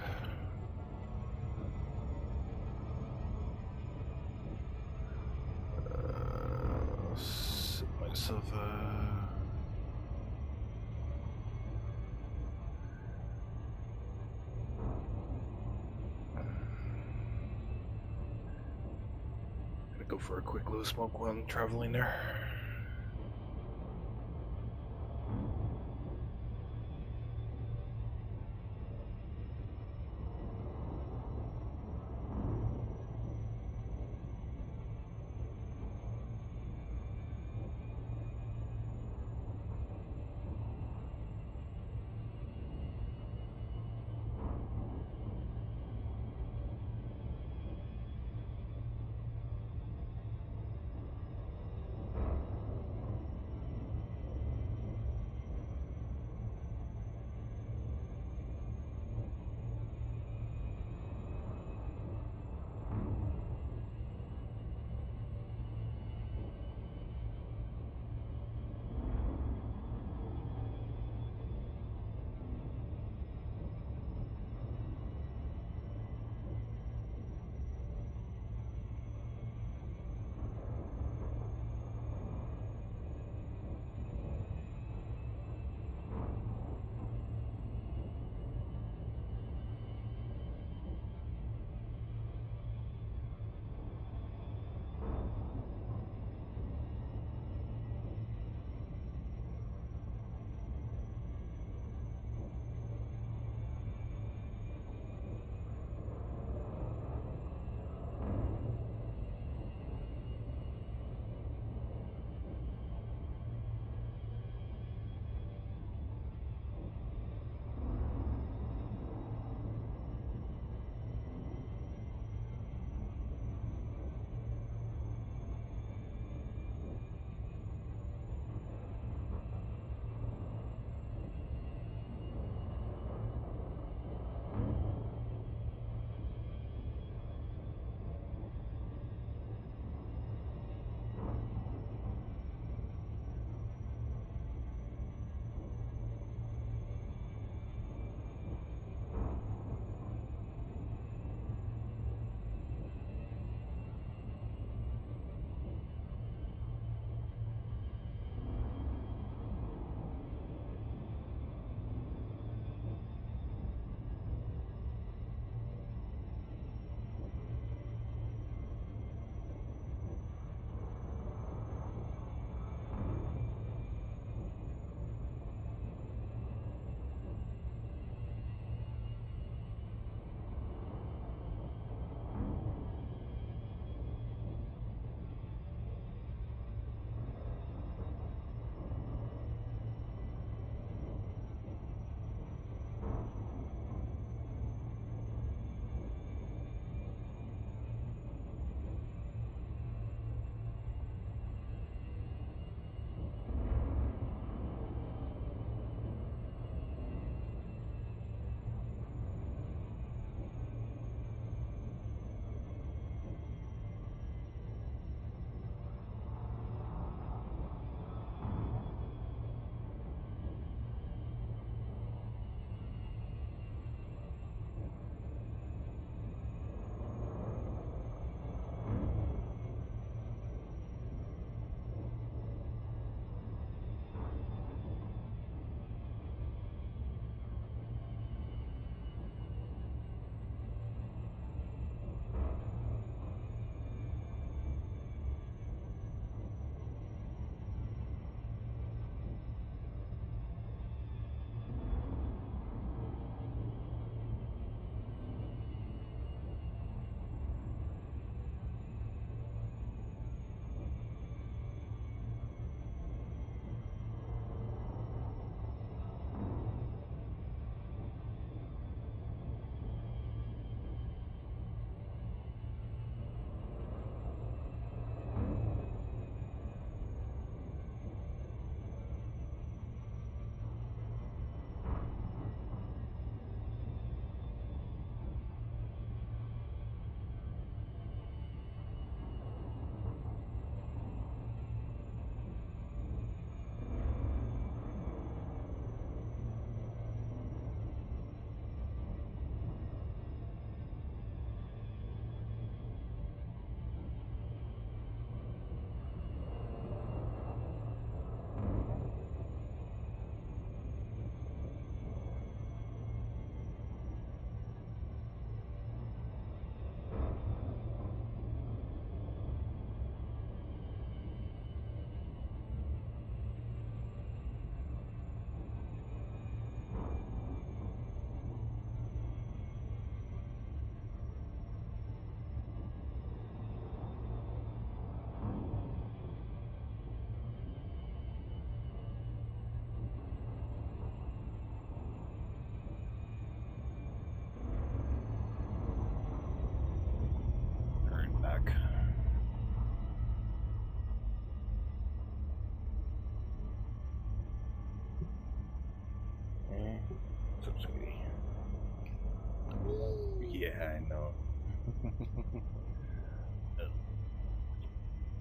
C: Sit myself. Gonna go for a quick little smoke while I'm traveling there.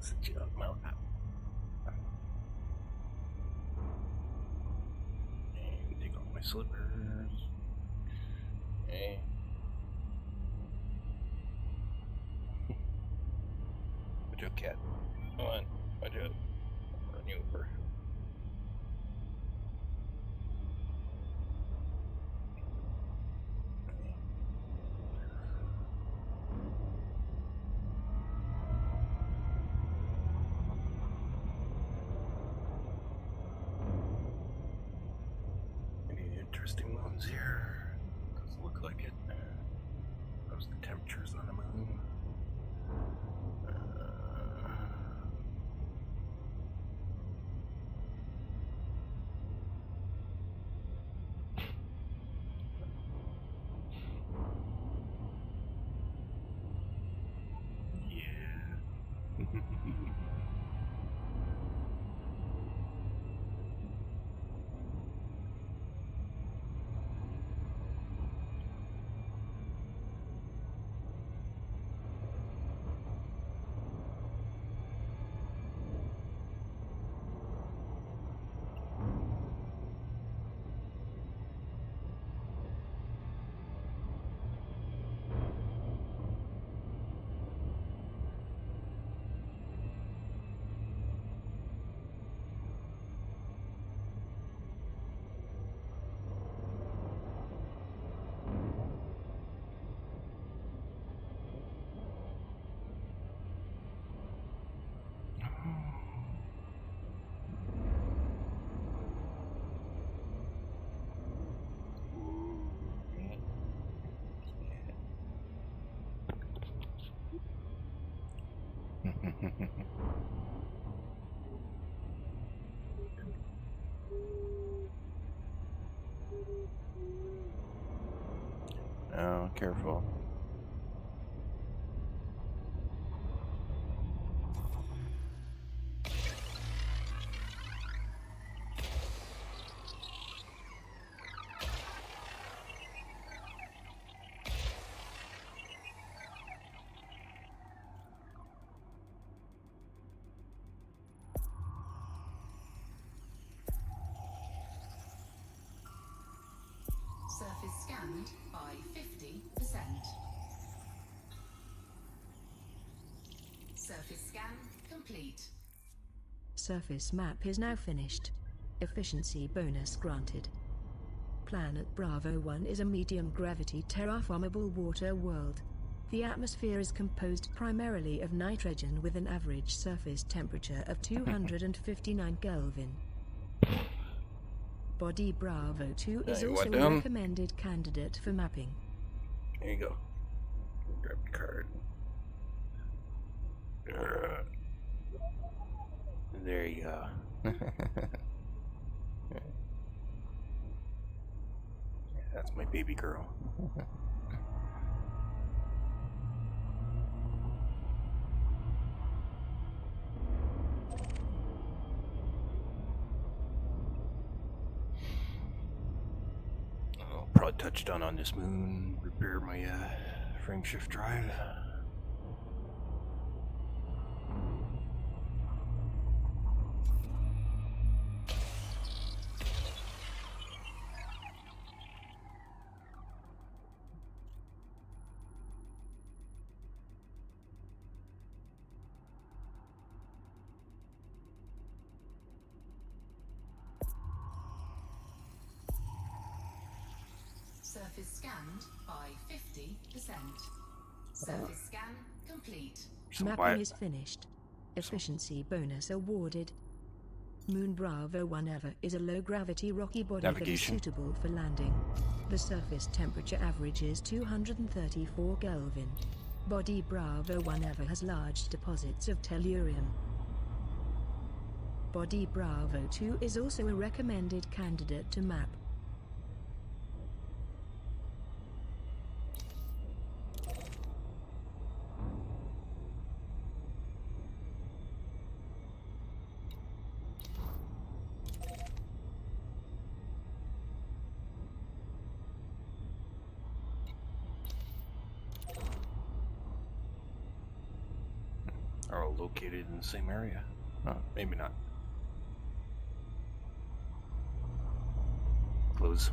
C: Sit you up, mount up. And take off my slippers. Okay. Watch out, cat. Come on, watch out. Run you over. Any interesting ones here? Doesn't look like it. How's the temperatures on the moon? Yeah. Oh, careful.
A: Surface scanned by 50%. Surface scan complete.
B: Surface map is now finished. Efficiency bonus granted. Planet Bravo 1 is a medium-gravity terraformable water world. The atmosphere is composed primarily of nitrogen with an average surface temperature of 259 Kelvin. Body Bravo 2 is
C: you
B: also
C: want
B: a
C: down?
B: recommended candidate for mapping.
C: There you go. Grab the card. There you go. That's my baby girl. I'll probably touch down on this moon, repair my frame shift drive.
A: Surface scanned by 50%. Surface scan complete.
B: Mapping is finished. Efficiency bonus awarded. Moon Bravo 1 Ever is a low-gravity rocky body that is
C: Navigation.
B: suitable for landing. The surface temperature averages 234 Kelvin. Body Bravo 1 Ever has large deposits of tellurium. Body Bravo 2 is also a recommended candidate to map.
C: Our all located in the same area. Oh, maybe not. Close.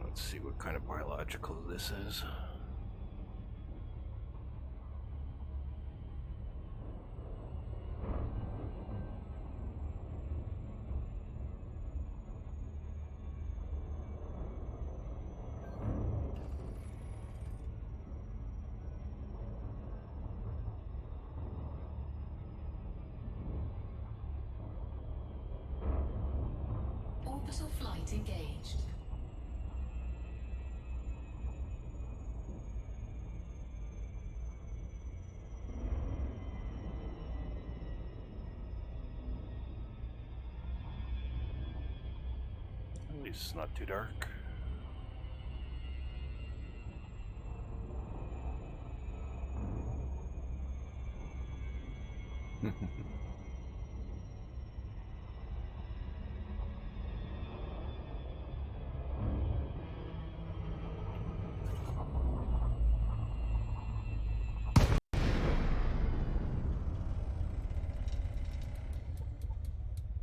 C: Let's see what kind of biological this is.
A: Orbital flight engaged.
C: At least it's not too dark.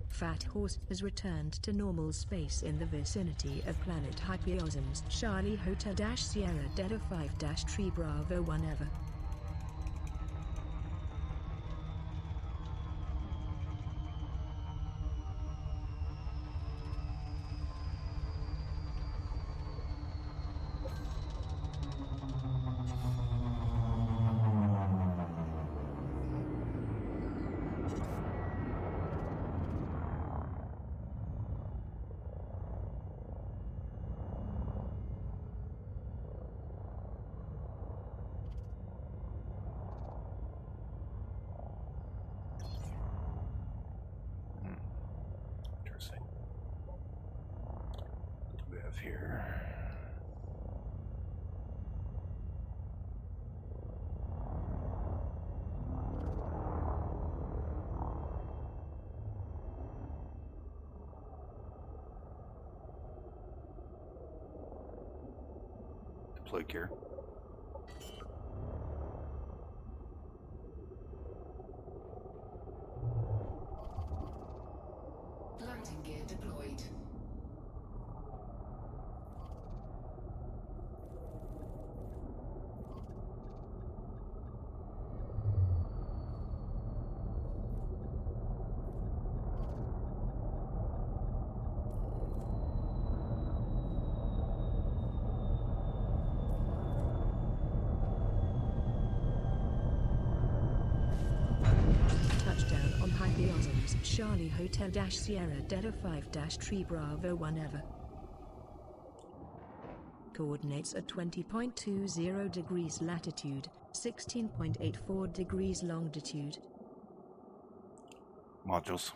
B: Fat Horse has returned to normal space in the vicinity of planet Hypeosms. Charlie Hotel Sierra Delta 5 Tree Bravo 1 Ever.
C: Interesting. What do we have here? Deploy gear.
A: Landing gear deployed.
B: Touchdown on Hypeosms. Charlie Hotel Sierra Delta 5 Tree Bravo 1 Ever. Coordinates at 20.20 degrees latitude, 16.84 degrees longitude.
C: Modules.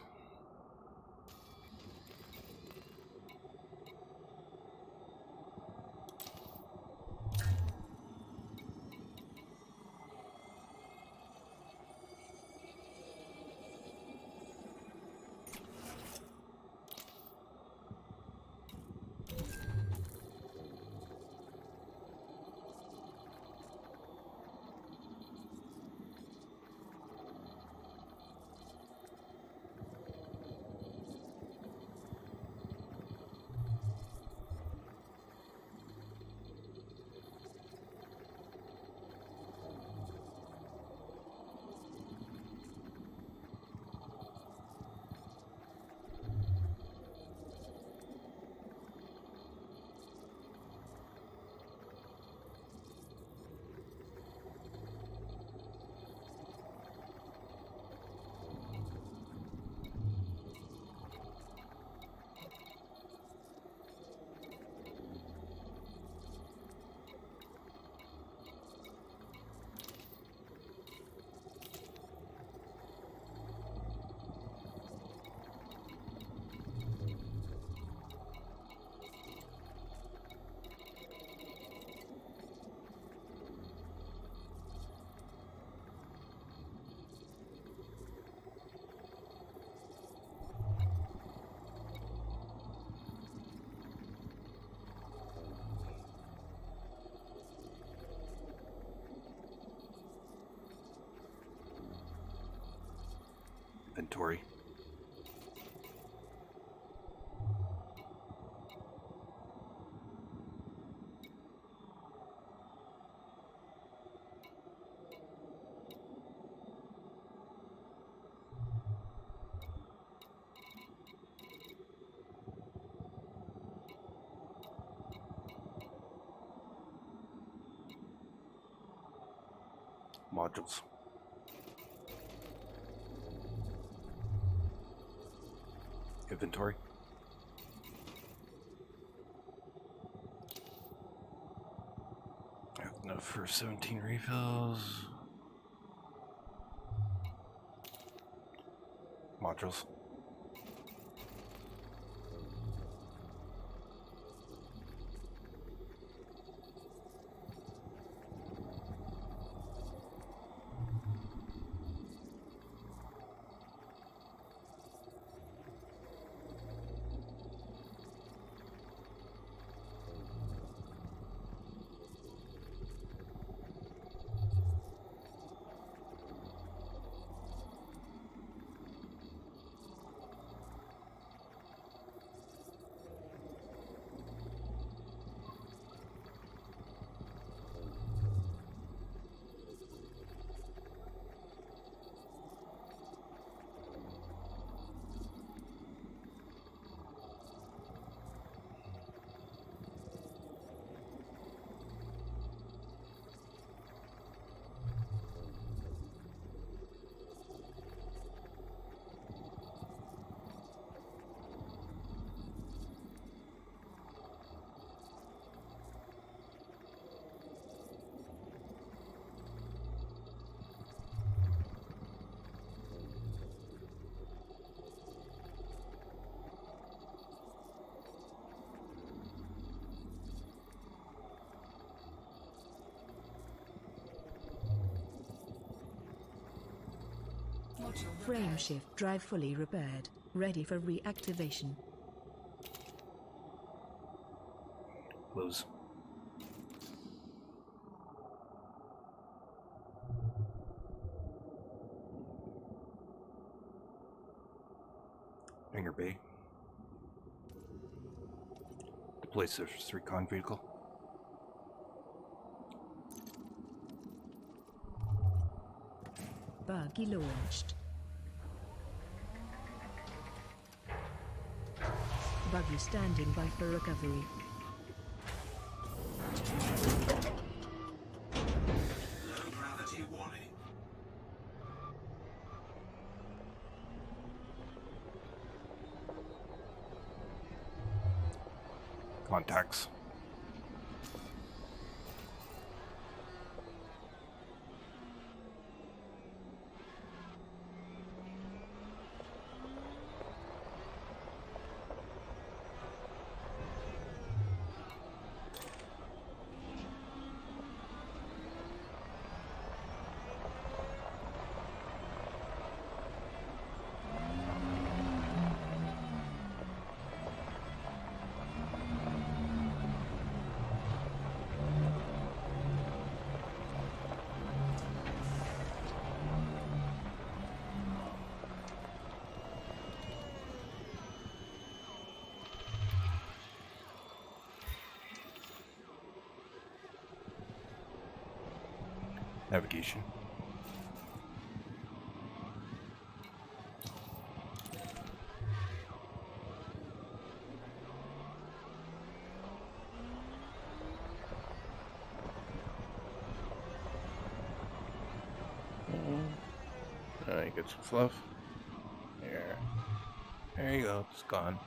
C: Inventory. Modules. Inventory. I have enough for 17 refills. Modules.
A: Module
B: Frame
A: repaired.
B: shift drive fully repaired. Ready for reactivation.
C: Close. Hangar Bay. Deploy Surface Recon Vehicle.
B: Buggy launched. Buggy standing by for recovery.
D: Low gravity warning.
C: Contacts. Navigation. Alright, get some fluff. There. There you go. It's gone.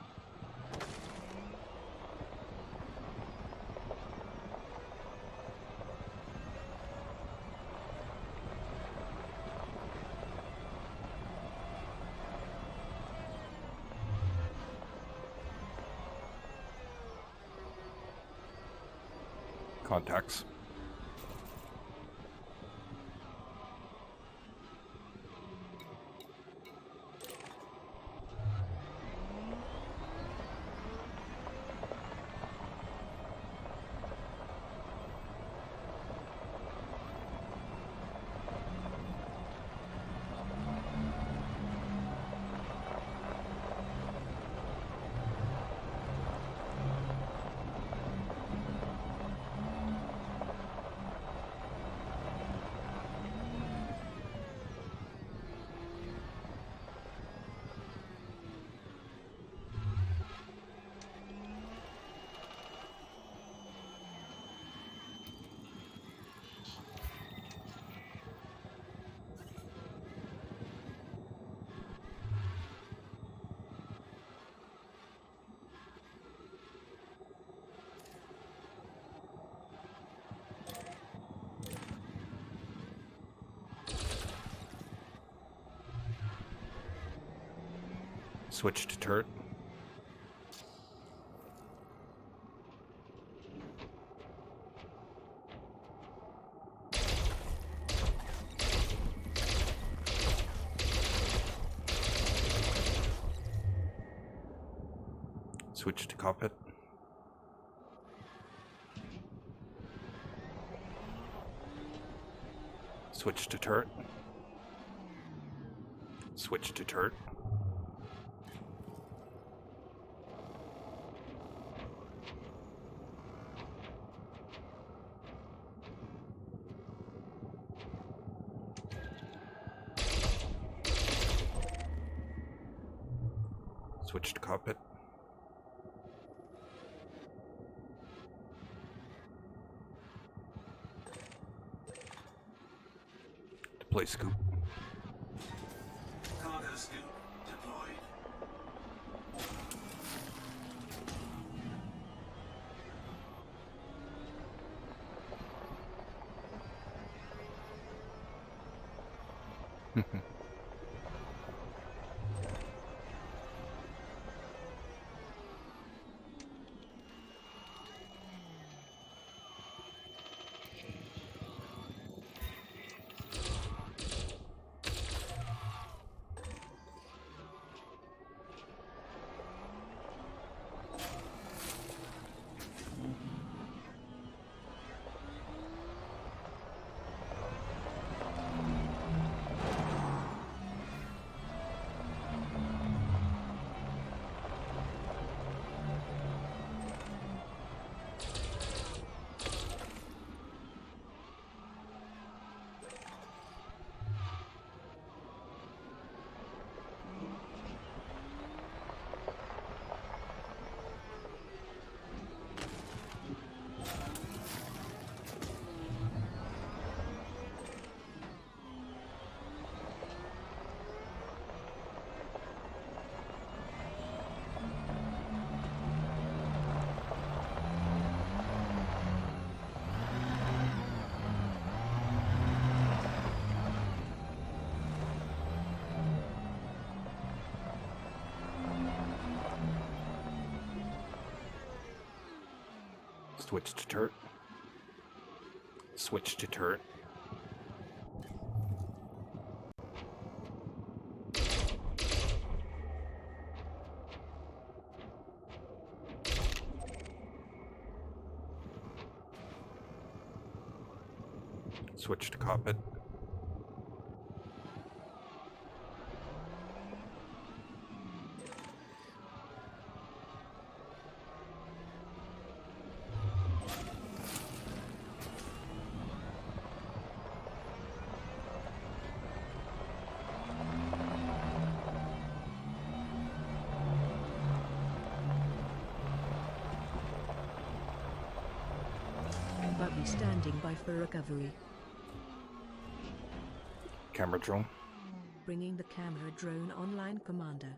C: Contacts. Switch to turret. Switch to cockpit. Switch to turret. Switch to turret. Switch to cockpit. Deploy scoop.
D: Cargo scoop deployed.
C: Switch to turret. Switch to turret. Switch to cockpit.
B: Buggy standing by for recovery.
C: Camera drone.
B: Bringing the camera drone online, Commander.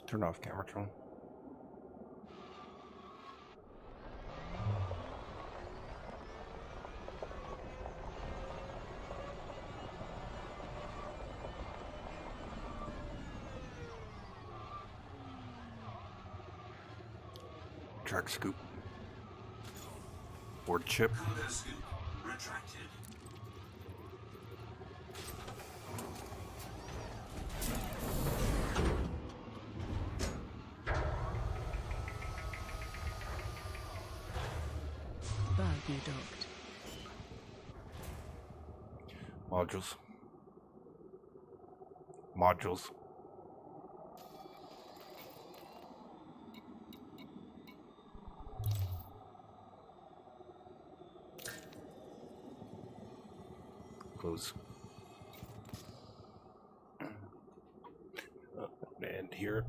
C: Turn off camera drone. track scoop. Board chip.
D: Cargo scoop retracted.
B: Buggy docked.
C: Modules. Modules. Close. And here.